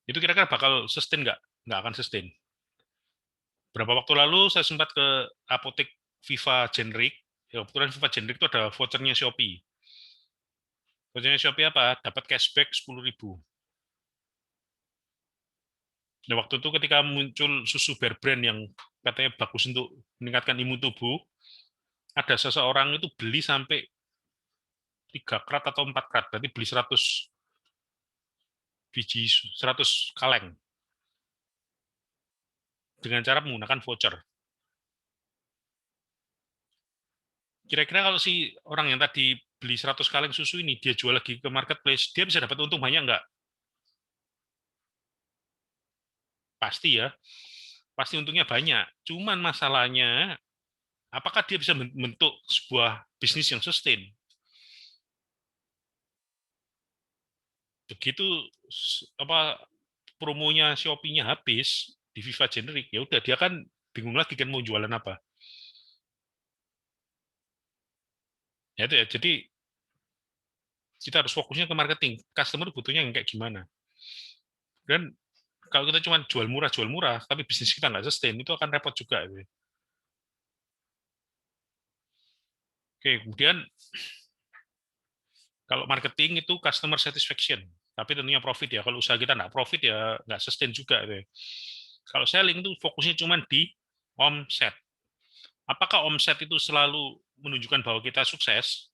Itu kira-kira bakal sustain nggak? Nggak akan sustain. Berapa waktu lalu saya sempat ke apotek Viva Generic. Ya, kebetulan Viva Generic itu ada vouchernya Shopee. Vouchernya Shopee apa? Dapat cashback 10.000. Nah, waktu itu ketika muncul susu Bear Brand yang katanya bagus untuk meningkatkan imun tubuh, ada seseorang itu beli sampai 3 krat atau 4 krat, berarti beli 100 biji, 100 kaleng. Dengan cara menggunakan voucher. Kira-kira kalau si orang yang tadi beli 100 kaleng susu ini, dia jual lagi ke marketplace, dia bisa dapat untung banyak nggak? Pasti ya. Pasti untungnya banyak. Cuman masalahnya, apakah dia bisa membentuk sebuah bisnis yang sustain? Begitu apa promonya Shopee-nya habis di Viva Generic, ya udah dia kan bingung lagi kan mau jualan apa. Ya itu ya, jadi kita harus fokusnya ke marketing. Customer butuhnya yang kayak gimana. Dan kalau kita cuma jual murah, tapi bisnis kita nggak sustain, itu akan repot juga. Oke, kemudian kalau marketing itu customer satisfaction, tapi tentunya profit ya. Kalau usaha kita nggak profit ya nggak sustain juga. Kalau selling itu fokusnya cuma di omset. Apakah omset itu selalu menunjukkan bahwa kita sukses?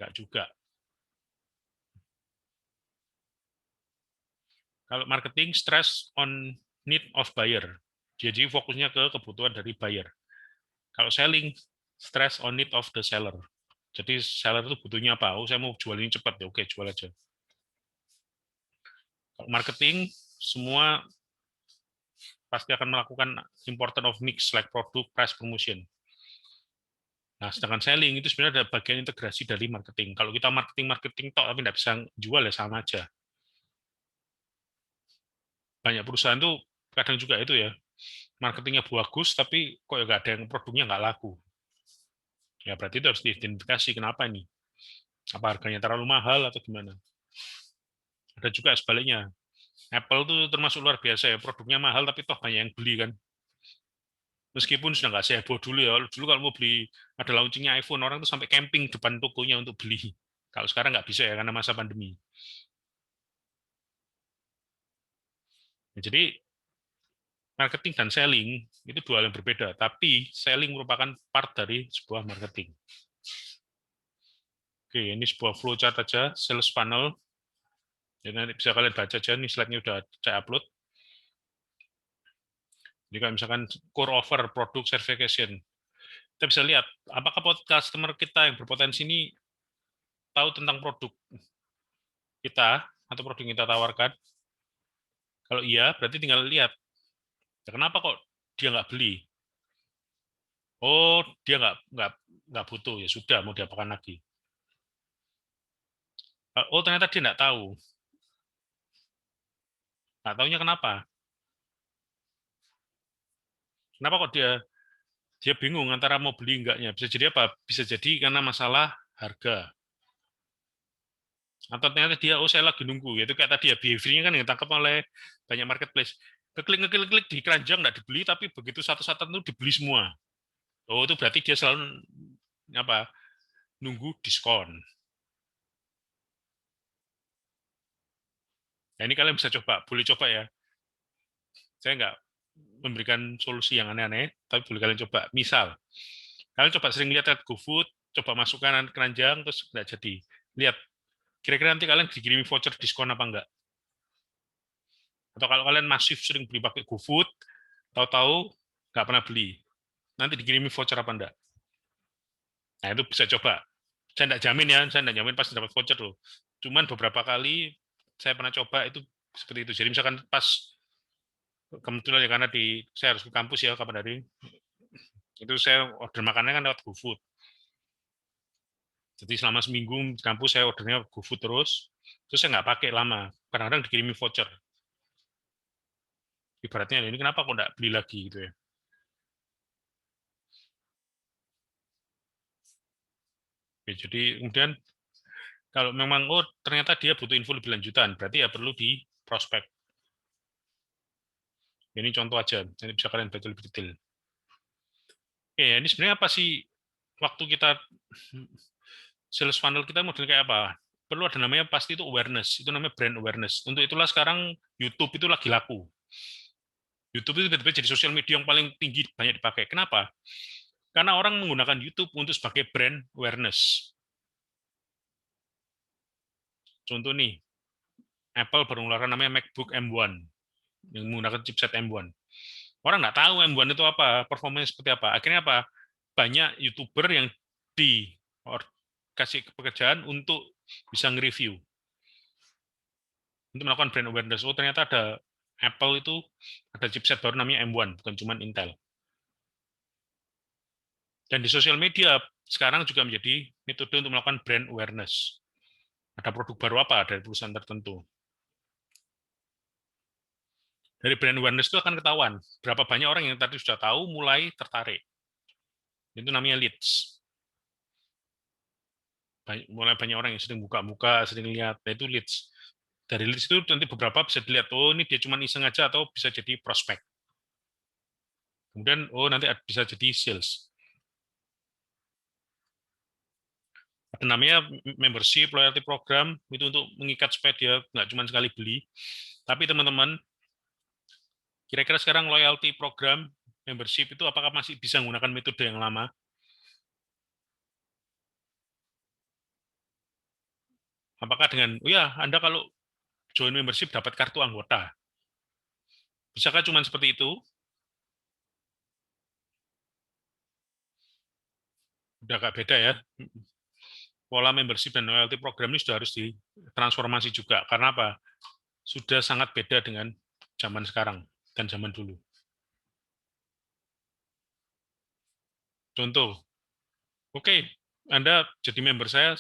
Nggak juga. Kalau marketing, stress on need of buyer. Jadi fokusnya ke kebutuhan dari buyer. Kalau selling, stress on need of the seller. Jadi seller itu butuhnya apa? Oh, saya mau jual ini cepat. Ya, oke, jual aja. Kalau marketing, semua pasti akan melakukan important of mix, like product, price, promotion. Nah, sedangkan selling itu sebenarnya ada bagian integrasi dari marketing. Kalau kita marketing tok, tapi tidak bisa jual, ya sama aja. Banyak perusahaan tuh kadang juga itu ya, marketingnya bagus, tapi kok ya nggak ada yang produknya nggak laku. Ya berarti itu harus diidentifikasi kenapa ini. Apa harganya terlalu mahal atau gimana. Ada juga sebaliknya. Apple tuh termasuk luar biasa ya, produknya mahal tapi toh banyak yang beli kan. Meskipun sudah nggak seheboh dulu ya. Dulu kalau mau beli, ada launchingnya iPhone, orang tuh sampai camping depan tokonya untuk beli. Kalau sekarang nggak bisa ya karena masa pandemi. Ya, jadi marketing dan selling itu dua hal yang berbeda, tapi selling merupakan part dari sebuah marketing. Oke, ini sebuah flowchart aja, sales funnel. Jadi nanti bisa kalian baca aja, ini slide-nya udah saya upload. Jadi kalau misalkan core offer, product certification, kita bisa lihat apakah customer kita yang berpotensi ini tahu tentang produk kita atau produk yang kita tawarkan. Kalau iya, berarti tinggal lihat. Ya, kenapa kok dia nggak beli? Oh, dia nggak butuh, ya sudah, mau diapakan lagi? Oh, ternyata dia nggak tahu. Nggak tahunya kenapa? Kenapa kok dia bingung antara mau beli enggaknya? Bisa jadi apa? Bisa jadi karena masalah harga. Atau ternyata dia, oh saya lagi nunggu. Itu kayak tadi ya, behavior-nya kan yang ditangkap oleh banyak marketplace. Ngeklik di keranjang nggak dibeli, tapi begitu satu-satu itu dibeli semua. Oh, itu berarti dia selalu nunggu diskon. Nah, ini kalian bisa coba, boleh coba ya. Saya nggak memberikan solusi yang aneh-aneh, tapi boleh kalian coba. Misal, kalian coba sering lihat GoFood, coba masukkan keranjang, terus nggak jadi. Lihat, kira-kira nanti kalian dikirimi voucher diskon apa enggak? Atau kalau kalian masif sering beli pakai GoFood, tahu-tahu nggak pernah beli, nanti dikirimi voucher apa enggak? Nah, itu bisa coba. Saya nggak jamin ya, saya nggak jamin pasti dapat voucher loh. Cuman beberapa kali saya pernah coba itu seperti itu. Jadi misalkan pas kebetulan ya karena saya harus ke kampus ya kapan hari. Itu saya order makannya kan lewat GoFood. Jadi selama seminggu di kampus saya ordernya GoFood terus saya nggak pakai lama. Kadang-kadang dikirimi voucher. Ibaratnya ini kenapa kok nggak beli lagi gitu ya. Oke, jadi kemudian kalau memang ternyata dia butuh info lebih lanjutan, berarti ya perlu di prospek. Ini contoh aja, nanti bisa kalian baca lebih detail. Oke, ini sebenarnya apa sih waktu kita sales funnel kita model kayak apa? Perlu ada namanya pasti itu awareness, itu namanya brand awareness. Untuk itulah sekarang YouTube itu lagi laku. YouTube itu tiba-tiba jadi sosial media yang paling tinggi banyak dipakai. Kenapa? Karena orang menggunakan YouTube untuk sebagai brand awareness. Contoh nih, Apple baru mengeluarkan namanya MacBook M1 yang menggunakan chipset M1. Orang nggak tahu M1 itu apa, performanya seperti apa. Akhirnya apa? Banyak YouTuber yang dikasih pekerjaan untuk bisa nge-review. Untuk melakukan brand awareness. Oh, ternyata ada Apple itu ada chipset baru namanya M1, bukan cuma Intel. Dan di sosial media sekarang juga menjadi metode untuk melakukan brand awareness. Ada produk baru apa dari perusahaan tertentu. Dari brand awareness itu akan ketahuan berapa banyak orang yang tadi sudah tahu mulai tertarik. Itu namanya leads. Mulai banyak orang yang sering buka-buka, sering lihat, nah itu leads. Dari leads itu nanti beberapa bisa dilihat, oh ini dia cuma iseng aja atau bisa jadi prospek. Kemudian, oh nanti bisa jadi sales. Ada namanya membership, loyalty program, itu untuk mengikat supaya dia nggak cuma sekali beli. Tapi teman-teman, kira-kira sekarang loyalty program, membership itu apakah masih bisa menggunakan metode yang lama? Apakah dengan, oh ya, Anda kalau join membership dapat kartu anggota. Bisakah cuma seperti itu? Udah agak beda ya. Pola membership dan loyalty program ini sudah harus ditransformasi juga. Karena apa? Sudah sangat beda dengan zaman sekarang dan zaman dulu. Contoh, oke, Anda jadi member saya,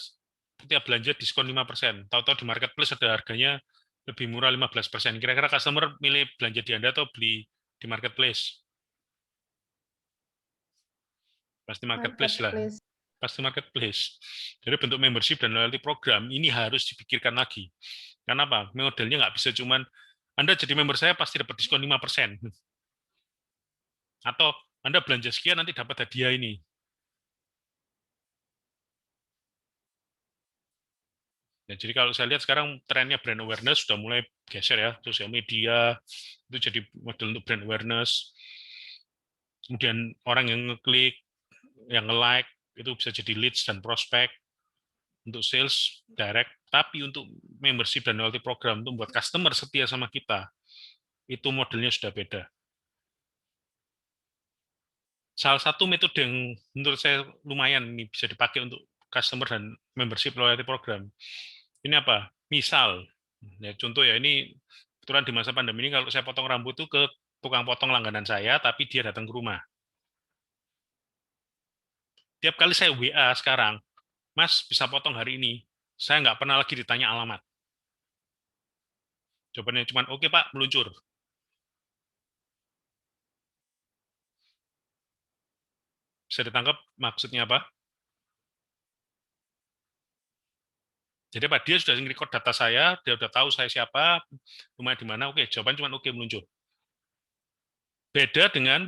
setiap belanja diskon 5%. Tahu-tahu di marketplace ada harganya lebih murah 15%. Kira-kira customer milih belanja di Anda atau beli di marketplace? Pasti marketplace lah. Pasti marketplace. Jadi bentuk membership dan loyalty program ini harus dipikirkan lagi. Karena apa? Modelnya nggak bisa cuman, Anda jadi member saya pasti dapat diskon 5%. Atau Anda belanja sekian nanti dapat hadiah ini. Nah, jadi kalau saya lihat sekarang trennya brand awareness sudah mulai geser ya, sosial media itu jadi model untuk brand awareness. Kemudian orang yang ngeklik, yang nge-like itu bisa jadi leads dan prospek untuk sales direct, tapi untuk membership dan loyalty program untuk membuat customer setia sama kita, itu modelnya sudah beda. Salah satu metode yang menurut saya lumayan ini bisa dipakai untuk customer dan membership loyalty program. Ini apa? Misal, ya contoh ya, ini kebetulan di masa pandemi ini kalau saya potong rambut itu ke tukang potong langganan saya, tapi dia datang ke rumah. Tiap kali saya WA sekarang, Mas bisa potong hari ini, saya nggak pernah lagi ditanya alamat. Jawabannya cuma, oke Pak, meluncur. Bisa ditangkap maksudnya apa? Jadi Pak, dia sudah nge-record data saya, dia sudah tahu saya siapa, rumah di mana, oke, jawaban cuma oke, meluncur. Beda dengan,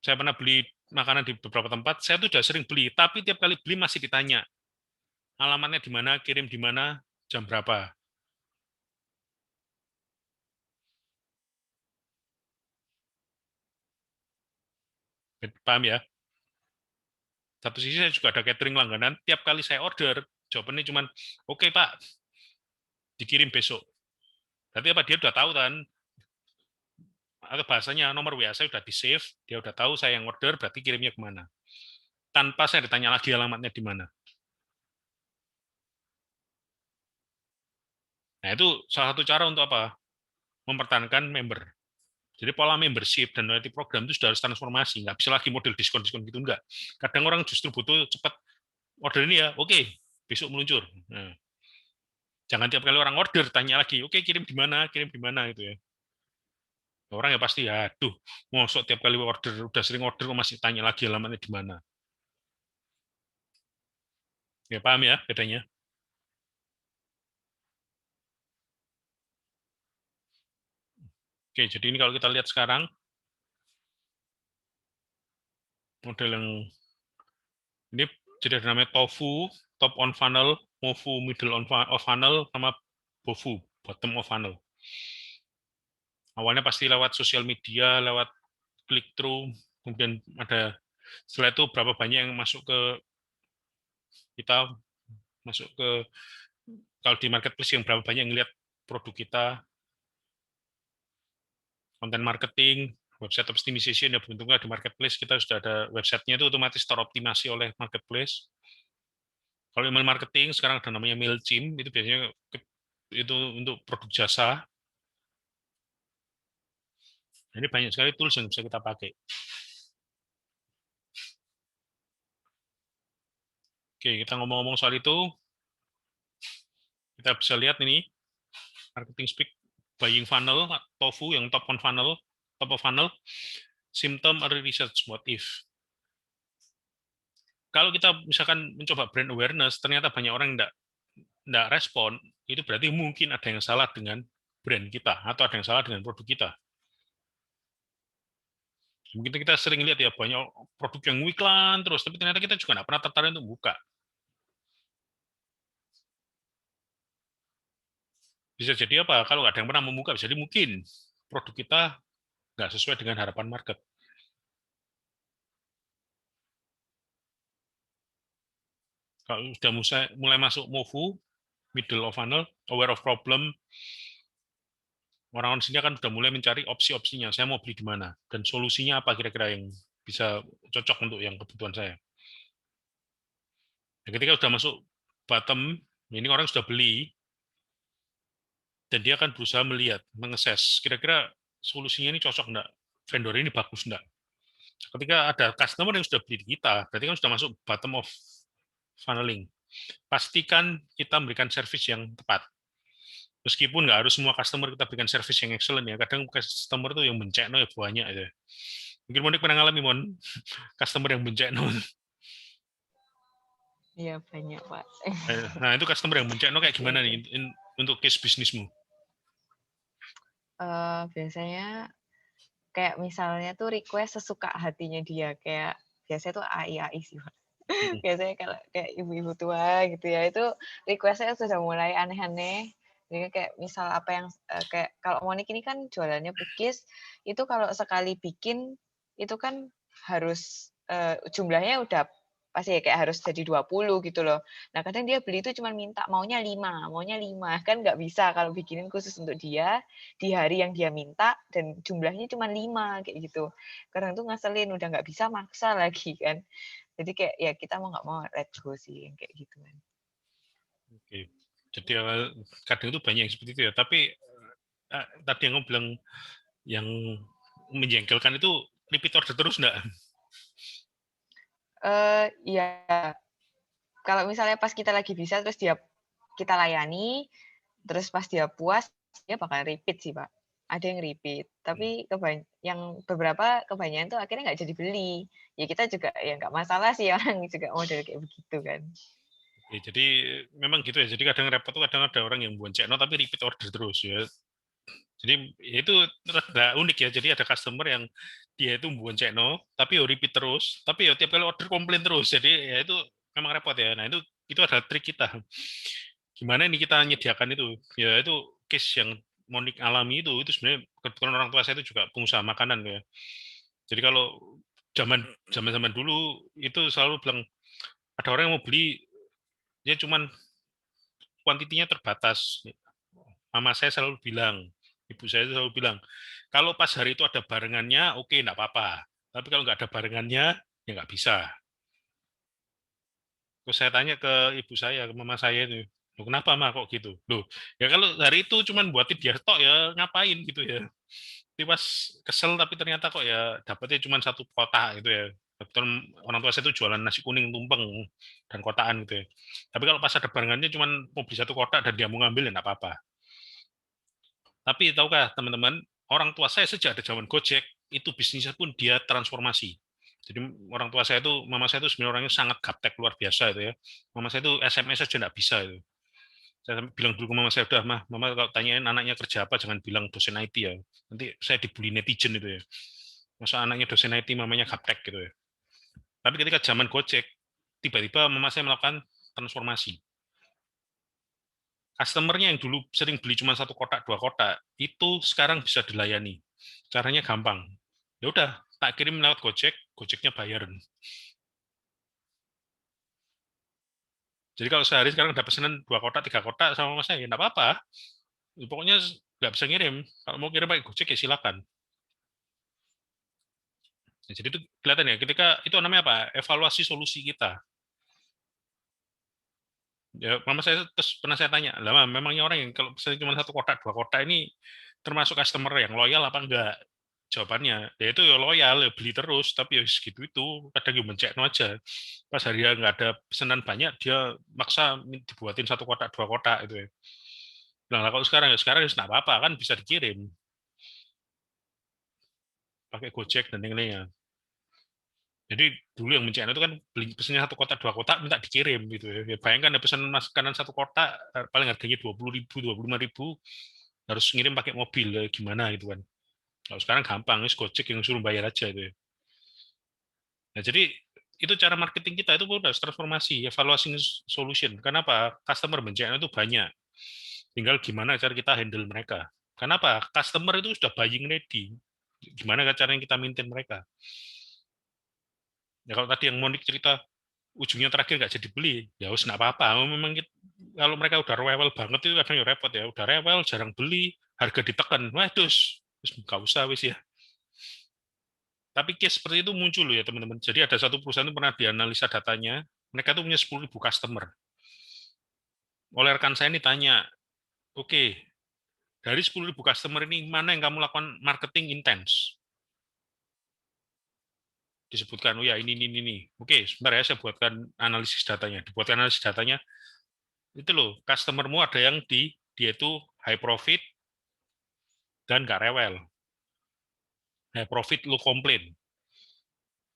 saya pernah beli makanan di beberapa tempat, saya tuh sudah sering beli, tapi tiap kali beli masih ditanya, alamatnya di mana, kirim di mana, jam berapa. Paham ya? Satu sisi saya juga ada catering langganan, tiap kali saya order, jawabannya cuma, oke Pak, dikirim besok. Berarti apa? Dia udah tahu kan, atau bahasanya nomor WA saya udah di-save, dia udah tahu saya yang order, berarti kirimnya kemana. Tanpa saya ditanya lagi alamatnya di mana. Nah, itu salah satu cara untuk apa? mempertahankan member. Jadi pola membership dan loyalty program itu sudah harus transformasi, nggak bisa lagi model diskon-diskon gitu, enggak. Kadang orang justru butuh cepat order ini ya, oke, besok meluncur. Nah, jangan tiap kali orang order tanya lagi, oke kirim di mana gitu ya. Orang ya pasti, aduh, mosok tiap kali order, udah sering order kok masih tanya lagi alamatnya di mana. Ya paham ya bedanya? Oke, jadi ini kalau kita lihat sekarang, model yang ini jadi ada namanya TOFU, top on funnel, MOFU, middle on funnel, sama BOFU, bottom of funnel. Awalnya pasti lewat sosial media, lewat click through, kemudian ada setelah itu berapa banyak yang masuk ke kita, masuk ke kalau di marketplace yang berapa banyak yang lihat produk kita, konten marketing, website optimization, ya beruntungnya di marketplace kita sudah ada websitenya itu otomatis teroptimasi oleh marketplace. Kalau email marketing sekarang ada namanya MailChimp, itu biasanya itu untuk produk jasa. Ini banyak sekali tools yang bisa kita pakai. Oke, kita ngomong-ngomong soal itu, kita bisa lihat ini marketing speak buying funnel, TOFU yang top of funnel, symptom early research, what if. Kalau kita misalkan mencoba brand awareness, ternyata banyak orang yang tidak respon, itu berarti mungkin ada yang salah dengan brand kita, atau ada yang salah dengan produk kita. Mungkin kita sering lihat ya, banyak produk yang iklan terus, tapi ternyata kita juga tidak pernah tertarik untuk buka. Bisa jadi apa? Kalau nggak ada yang pernah membuka, bisa jadi mungkin produk kita nggak sesuai dengan harapan market. Kalau sudah mulai masuk MOFU, middle of funnel, aware of problem, orang-orang sini kan sudah mulai mencari opsi-opsinya. Saya mau beli di mana dan solusinya apa kira-kira yang bisa cocok untuk yang kebutuhan saya. Dan ketika sudah masuk bottom, ini orang sudah beli, dan dia akan berusaha melihat, mengeses, kira-kira solusinya ini cocok enggak, vendor ini bagus enggak. Ketika ada customer yang sudah beli di kita, berarti kan sudah masuk bottom of funneling. Pastikan kita memberikan service yang tepat. Meskipun nggak harus semua customer kita berikan service yang excellent ya, kadang customer itu yang bencekno ya banyak aja. Mungkin Monik pernah ngalami customer yang bencekno. Iya banyak Pak. Nah itu customer yang bencekno kayak gimana nih untuk case bisnismu? Biasanya kayak misalnya tuh request sesuka hatinya dia, kayak biasanya tuh AI sih Pak. Biasanya kalau kayak ibu-ibu tua gitu ya, itu request-nya sudah mulai aneh-aneh. Jadi kayak misal apa yang kayak kalau Monik ini kan jualannya cookies, itu kalau sekali bikin itu kan harus jumlahnya udah pasti ya kayak harus jadi 20 gitu loh. Nah, kadang dia beli itu cuma minta maunya 5 kan nggak bisa kalau bikinin khusus untuk dia di hari yang dia minta dan jumlahnya cuma 5 kayak gitu. Kadang tuh ngeselin, udah nggak bisa maksa lagi kan. Jadi kayak ya kita mau nggak mau let go sih yang kayak gitu kan. Oke. Jadi kadang itu banyak yang seperti itu ya. Tapi tadi yang bilang yang menjengkelkan itu repeat order terus enggak? Ya. Kalau misalnya pas kita lagi bisa terus kita layani, terus pas dia puas dia bakal repeat sih Pak. Ada yang repeat, tapi yang beberapa kebanyakan tuh akhirnya nggak jadi beli. Ya kita juga ya nggak masalah sih orang juga model kayak begitu kan. Ya, jadi memang gitu ya. Jadi kadang repot tuh kadang ada orang yang boncengno tapi repeat order terus ya. Jadi itu rada unik ya. Jadi ada customer yang dia itu boncengno tapi ya repeat terus, tapi ya tiap kali order komplain terus. Jadi ya itu memang repot ya. Nah itu adalah trik kita. Gimana ini kita menyediakan itu? Ya itu case yang Monik alami itu sebenarnya kebetulan orang tua saya itu juga pengusaha makanan ya. Jadi kalau zaman dulu itu selalu bilang ada orang yang mau beli dia cuman kuantitinya terbatas. Mama saya selalu bilang, ibu saya selalu bilang, kalau pas hari itu ada barengannya, oke, enggak apa-apa. Tapi kalau nggak ada barengannya, ya nggak bisa. Terus saya tanya ke ibu saya, ke mama saya itu, Loh, kenapa mah kok gitu? Loh, ya kalau hari itu cuman buatin dia tok ya ngapain gitu ya. Tapi pas kesel tapi ternyata kok ya dapetnya cuma satu kotak gitu ya. Kebetulan orang tua saya itu jualan nasi kuning tumpeng dan kotaan gitu ya. Tapi kalau pas ada barengannya cuma mau beli satu kotak dan dia mau ngambil ya nggak apa-apa. Tapi tahukah teman-teman, orang tua saya sejak ada zaman Gojek, itu bisnisnya pun dia transformasi. Jadi orang tua saya itu, mama saya itu sebenarnya orangnya sangat gaptek luar biasa itu ya. Mama saya itu SMS aja nggak bisa itu. Saya bilang dulu ke mama saya, udah mama kalau tanyain anaknya kerja apa, jangan bilang dosen IT ya. Nanti saya dibully netizen itu ya. Masa anaknya dosen IT, mamanya gaptek gitu ya. Tapi ketika zaman Gojek, tiba-tiba mama saya melakukan transformasi. Customer-nya yang dulu sering beli cuma satu kotak, dua kotak, itu sekarang bisa dilayani. Caranya gampang. Ya udah, tak kirim lewat Gojek, Gojeknya bayar. Jadi kalau sehari sekarang ada pesanan 2 kotak, 3 kotak sama mas saya, ya nggak apa-apa. Pokoknya nggak bisa ngirim. Kalau mau kirim pakai Gojek ya silakan. Nah, jadi itu kelihatan ya, ketika itu namanya apa? Evaluasi solusi kita. Ya, mama saya terus pernah saya tanya, lah memangnya orang yang kalau pesan cuma satu kotak, dua kotak ini termasuk customer yang loyal apa enggak? Jawabannya, ya itu ya loyal, ya beli terus, tapi ya segitu itu, kadang ya mencekno aja. Pas hari ya nggak ada pesanan banyak, dia maksa dibuatin satu kotak, dua kotak itu ya. Nah, kalau sekarang ya nggak apa-apa kan bisa dikirim pakai Gojek dan lain-lainnya. Jadi dulu yang mencekno itu kan beli pesannya satu kotak, dua kotak minta dikirim gitu ya. Bayangkan ada pesanan makanan satu kotak paling harganya 20.000, 25.000 harus ngirim pakai mobil ya, gimana gitu kan. Kalau sekarang gampang, wis Gojek yang suruh bayar aja itu ya. Nah, jadi itu cara marketing kita itu udah transformasi, evaluation solution. Kenapa? Customer bencana itu banyak. Tinggal gimana cara kita handle mereka. Kenapa? Customer itu sudah buying ready. Gimana caranya kita maintain mereka. Ya kalau tadi yang Monik cerita ujungnya terakhir nggak jadi beli, ya wis nggak apa-apa. Memang kalau mereka udah rewel banget itu kadang ya repot ya. Udah rewel, jarang beli, harga ditekan. Waduh, wis nggak usah wis ya. Tapi case seperti itu muncul loh ya teman-teman. Jadi ada satu perusahaan itu pernah dianalisa datanya, mereka tuh punya 10.000 customer. Oleh rekan saya ini tanya, oke, dari 10.000 customer ini mana yang kamu lakukan marketing intens? Disebutkan, oh ya ini. Oke, sebentar ya saya buatkan analisis datanya. Dibuatkan analisis datanya, itu loh, customermu ada yang dia itu high profit dan nggak rewel. High profit, low complain.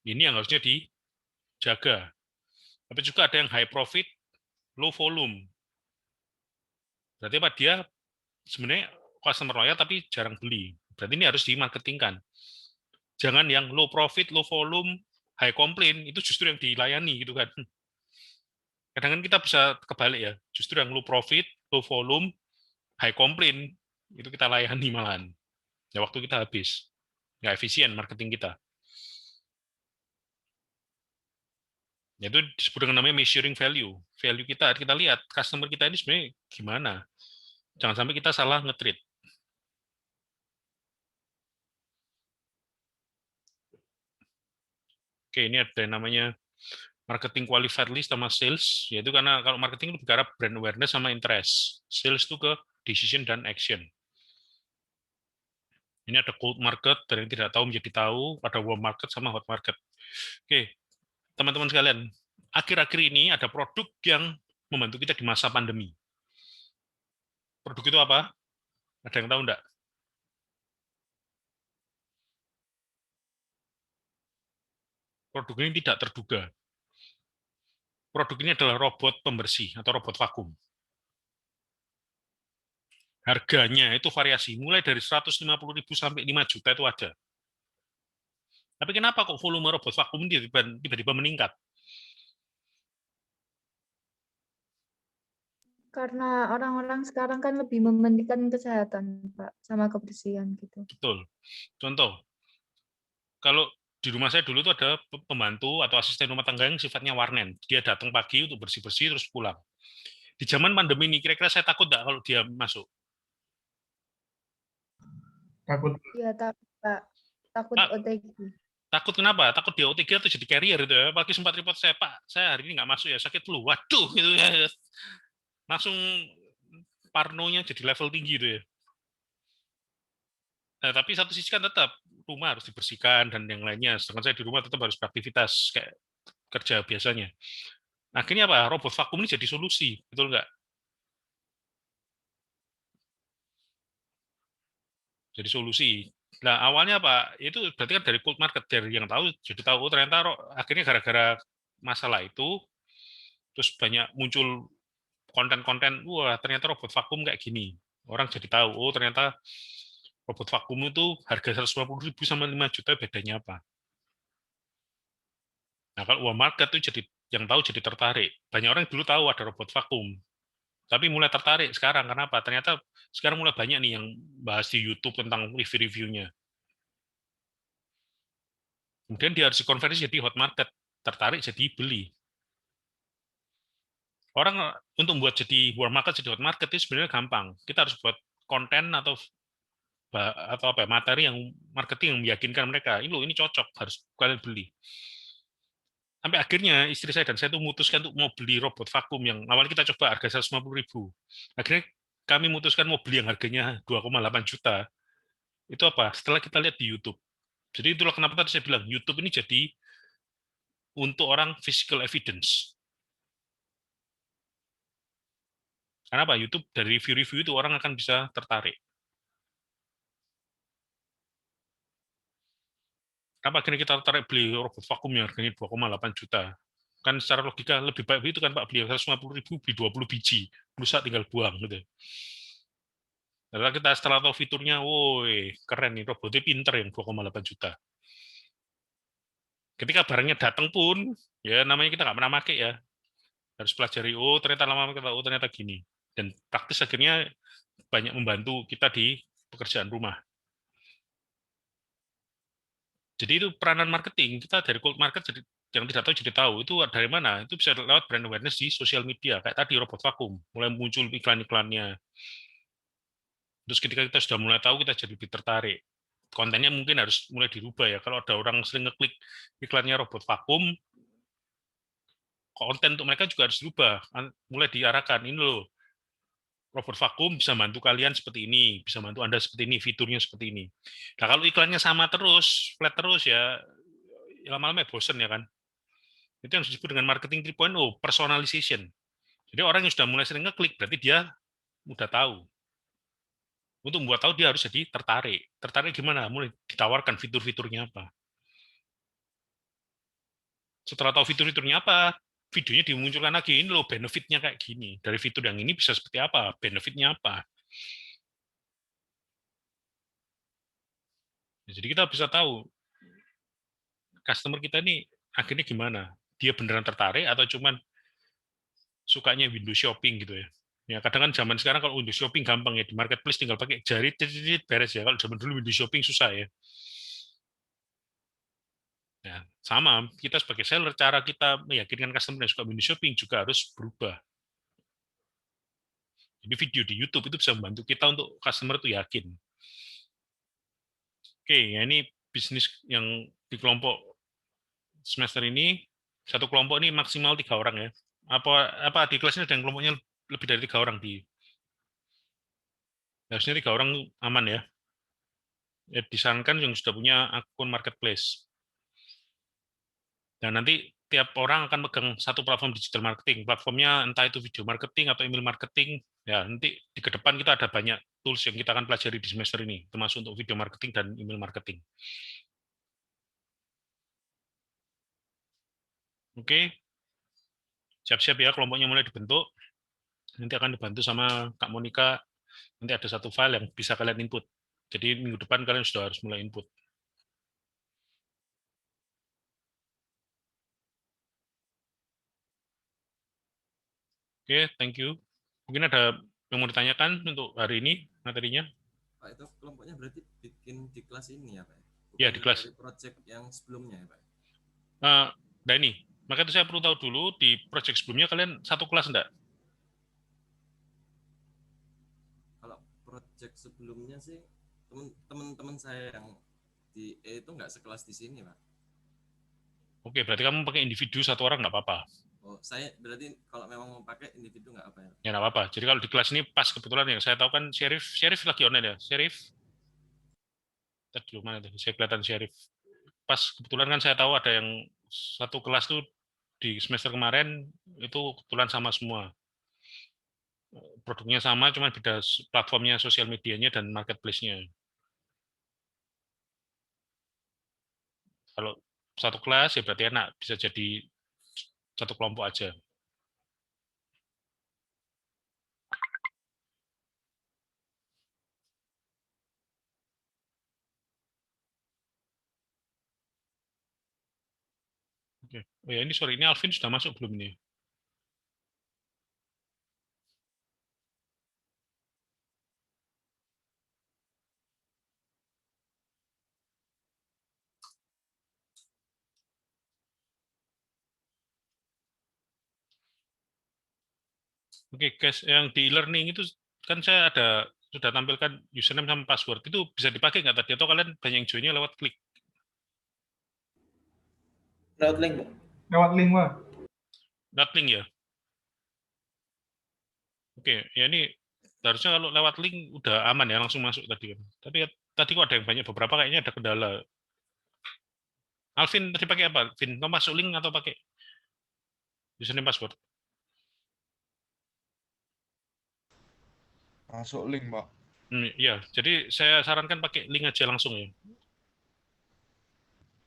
Ini yang harusnya dijaga. Tapi juga ada yang high profit, low volume. Berarti apa? Dia sebenarnya customer loyal tapi jarang beli. Berarti ini harus dimarketingkan. Jangan yang low profit, low volume, high complaint, itu justru yang dilayani gitu kan. Kadang-kadang kita bisa kebalik ya. Justru yang low profit, low volume, high complaint, itu kita layani malahan. Ya waktu kita habis. Nggak efisien marketing kita. Itu disebut dengan namanya measuring value. Value kita lihat customer kita ini sebenarnya gimana. Jangan sampai kita salah nge-treat. Oke, ini ada yang namanya marketing qualified list sama sales, yaitu karena kalau marketing itu bicara brand awareness sama interest. Sales itu ke decision dan action. Ini ada cold market, dari yang tidak tahu menjadi tahu, ada warm market sama hot market. Oke, teman-teman sekalian, akhir-akhir ini ada produk yang membantu kita di masa pandemi. Produk itu apa? Ada yang tahu enggak? Produk ini tidak terduga. Produk ini adalah robot pembersih atau robot vakum. Harganya itu variasi, mulai dari 150.000 sampai 5 juta itu ada. Tapi kenapa kok volume robot vakum tiba-tiba meningkat? Karena orang-orang sekarang kan lebih mementingkan kesehatan, Pak, sama kebersihan gitu. Betul. Contoh, kalau di rumah saya dulu tuh ada pembantu atau asisten rumah tangga yang sifatnya warnen. Dia datang pagi untuk bersih-bersih terus pulang. Di zaman pandemi ini, kira-kira saya takut nggak kalau dia masuk? Takut. Iya, Pak. Takut OTG. Takut kenapa? Takut dia OTG atau jadi carrier gitu ya. Pagi sempat report saya, Pak, saya hari ini nggak masuk ya, sakit flu. Waduh, gitu ya. langsung parnonya jadi level tinggi itu ya. Nah, tapi satu sisi kan tetap rumah harus dibersihkan dan yang lainnya. Sedangkan saya di rumah tetap harus beraktivitas kayak kerja biasanya. Akhirnya apa? Robot vakum ini jadi solusi, betul nggak? Jadi solusi. Nah, awalnya apa? Itu berarti kan dari cold market, dari yang tahu jadi tahu, oh, ternyata akhirnya gara-gara masalah itu, terus banyak muncul konten-konten, wah ternyata robot vakum kayak gini. Orang jadi tahu, oh ternyata robot vakum itu harga 150.000 sama 5 juta bedanya apa. Nah, kalau uang market itu jadi yang tahu jadi tertarik. Banyak orang dulu tahu ada robot vakum, tapi mulai tertarik sekarang. Kenapa? Ternyata sekarang mulai banyak nih yang bahas di YouTube tentang review-reviewnya. Kemudian dia harus dikonversi jadi hot market, tertarik jadi beli. Orang untuk membuat jadi warm market jadi hot market itu sebenarnya gampang. Kita harus buat konten atau apa materi yang marketing yang meyakinkan mereka. Ini cocok, harus kalian beli. Sampai akhirnya istri saya dan saya itu memutuskan untuk mau beli robot vakum yang awalnya kita coba harga 150.000. Akhirnya kami memutuskan mau beli yang harganya 2,8 juta. Itu apa? Setelah kita lihat di YouTube. Jadi itulah kenapa tadi saya bilang YouTube ini jadi untuk orang physical evidence. Karena apa? YouTube dari review-review itu orang akan bisa tertarik. Kenapa akhirnya kita tertarik beli robot vakum yang harganya 2,8 juta? Kan secara logika lebih baik itu kan Pak, beli 150.000, beli 20 biji, rusak tinggal buang gitu. Lalu kita setelah tahu fiturnya, woi keren nih, robotnya pinter yang 2,8 juta. Ketika barangnya datang pun, ya namanya kita nggak pernah pakai ya, harus pelajari, oh ternyata lama kita, oh ternyata gini. Dan praktis akhirnya banyak membantu kita di pekerjaan rumah. Jadi itu peranan marketing, kita dari cold market jadi yang tidak tahu jadi tahu, itu dari mana? Itu bisa lewat brand awareness di sosial media, kayak tadi robot vakum, mulai muncul iklan-iklannya. Terus ketika kita sudah mulai tahu, kita jadi lebih tertarik. Kontennya mungkin harus mulai dirubah ya, kalau ada orang sering ngeklik iklannya robot vakum, konten untuk mereka juga harus dirubah, mulai diarahkan, ini loh, robot vakum bisa bantu kalian seperti ini, bisa bantu Anda seperti ini, fiturnya seperti ini. Nah kalau iklannya sama terus, flat terus ya lama-lama bosen ya kan. Itu yang disebut dengan marketing 3.0, personalization. Jadi orang yang sudah mulai sering ngeklik, berarti dia udah tahu. Untuk membuat tahu, dia harus jadi tertarik. Tertarik gimana? Mulai ditawarkan fitur-fiturnya apa. Setelah tahu fitur-fiturnya apa, videonya dimunculkan lagi, ini loh benefitnya kayak gini. Dari fitur yang ini bisa seperti apa, benefitnya apa. Jadi kita bisa tahu customer kita ini akhirnya gimana. Dia beneran tertarik atau cuman sukanya window shopping gitu ya. Ya kadang kan zaman sekarang kalau window shopping gampang ya, di marketplace tinggal pakai jari beres ya. Kalau zaman dulu window shopping susah ya. Ya, sama, kita sebagai seller, cara kita meyakinkan customer yang suka window shopping juga harus berubah. Jadi video di YouTube itu bisa membantu kita untuk customer itu yakin. Oke, ya ini bisnis yang di kelompok semester ini, satu kelompok ini maksimal 3 orang ya. Apa di kelasnya ada yang kelompoknya lebih dari 3 orang di harusnya 3 orang aman ya. Ya disarankan yang sudah punya akun marketplace. Dan nanti tiap orang akan megang satu platform digital marketing. Platformnya entah itu video marketing atau email marketing. Ya, nanti di ke depan kita ada banyak tools yang kita akan pelajari di semester ini, termasuk untuk video marketing dan email marketing. Oke. Siap-siap ya, kelompoknya mulai dibentuk. Nanti akan dibantu sama Kak Monica. Nanti ada satu file yang bisa kalian input. Jadi minggu depan kalian sudah harus mulai input. Oke, thank you. Mungkin ada yang mau ditanyakan untuk hari ini materinya? Pak, itu kelompoknya berarti bikin di kelas ini ya Pak? Bukan ya, di kelas. Dari project yang sebelumnya ya Pak? Nah ini, maka itu saya perlu tahu dulu, di project sebelumnya kalian satu kelas enggak? Kalau project sebelumnya sih, teman-teman saya yang di E itu nggak sekelas di sini Pak. Oke, berarti kamu pakai individu satu orang nggak apa-apa. Oh, saya berarti kalau memang mau pakai individu nggak apa ya? Ya nggak apa-apa. Jadi kalau di kelas ini pas kebetulan yang saya tahu kan Syarif lagi online ya. Syarif, tadi mana tuh? Saya kelihatan Syarif. Pas kebetulan kan saya tahu ada yang satu kelas tuh di semester kemarin itu kebetulan sama semua. Produknya sama, cuma beda platformnya, sosial medianya, dan marketplace-nya. Kalau satu kelas ya berarti enak, bisa jadi satu kelompok aja. Oke. Oh ya, ini sorry, ini Alvin sudah masuk belum ini? Oke, guys, yang di e-learning itu kan saya ada sudah tampilkan username sama password. Itu bisa dipakai nggak tadi? Atau kalian banyak yang join-nya lewat klik? Lewat link, Pak. Lewat link, Pak. Lewat link ya? Oke, ya ini harusnya kalau lewat link udah aman ya, langsung masuk tadi kan. Tapi tadi kok ada yang banyak, beberapa kayaknya ada kendala. Alvin tadi pakai apa? Alvin, kamu masuk link atau pakai username password? Masuk link, Pak. Ya, jadi saya sarankan pakai link aja langsung ya.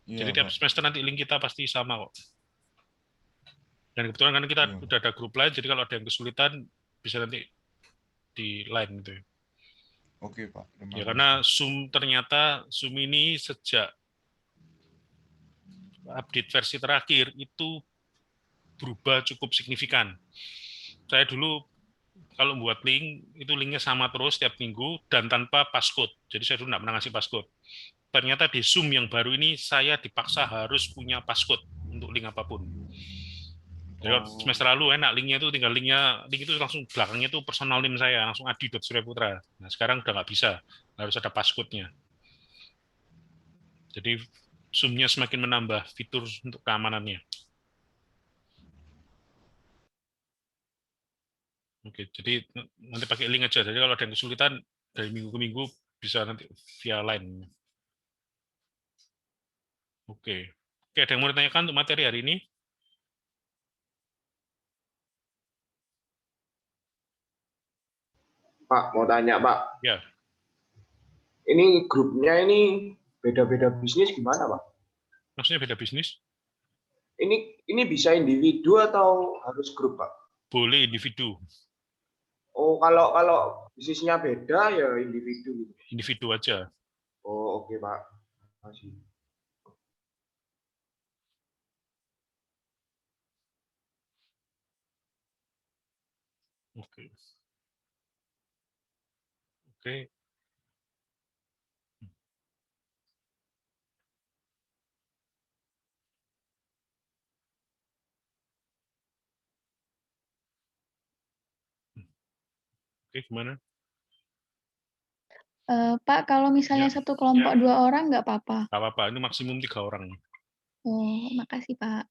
Jadi tiap semester nanti link kita pasti sama kok. Dan kebetulan kan kita udah ada grup lain, jadi kalau ada yang kesulitan bisa nanti di line gitu ya. Oke, Pak. Ya karena Zoom ternyata Zoom ini sejak update versi terakhir itu berubah cukup signifikan. Saya dulu kalau buat link, itu linknya sama terus tiap minggu dan tanpa passcode. Jadi saya dulu nggak pernah ngasih passcode. Ternyata di Zoom yang baru ini saya dipaksa harus punya passcode untuk link apapun. Jadi semester lalu enak linknya itu tinggal link itu langsung belakangnya itu personal name saya, langsung adi.suryaputra. Nah sekarang udah nggak bisa, harus ada passcode-nya. Jadi Zoom-nya semakin menambah fitur untuk keamanannya. Oke, jadi nanti pakai link aja. Jadi kalau ada yang kesulitan dari minggu ke minggu bisa nanti via line. Oke, ada yang mau ditanyakan untuk materi hari ini? Pak, mau tanya, Pak. Ya. Ini grupnya ini beda-beda bisnis gimana, Pak? Maksudnya beda bisnis? Ini bisa individu atau harus grup, Pak? Boleh individu. Oh, kalau bisnisnya beda ya individu. Individu aja. Oh, oke, Pak. Masih. Oke. Oke. Oke, gimana? Pak, kalau misalnya satu kelompok 2 orang nggak apa-apa? Nggak apa-apa, ini maksimum 3 orang. Oh, makasih, Pak.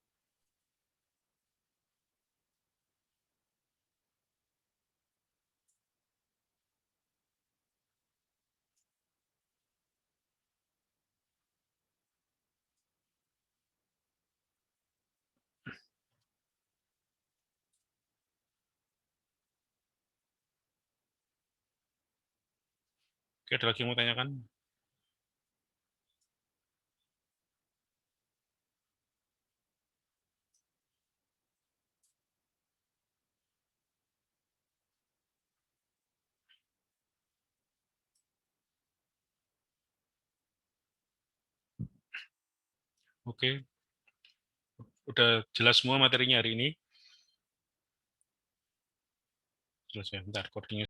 Oke, ada lagi yang mau tanyakan? Oke. Udah jelas semua materinya hari ini? Jelas ya, bentar, recording-nya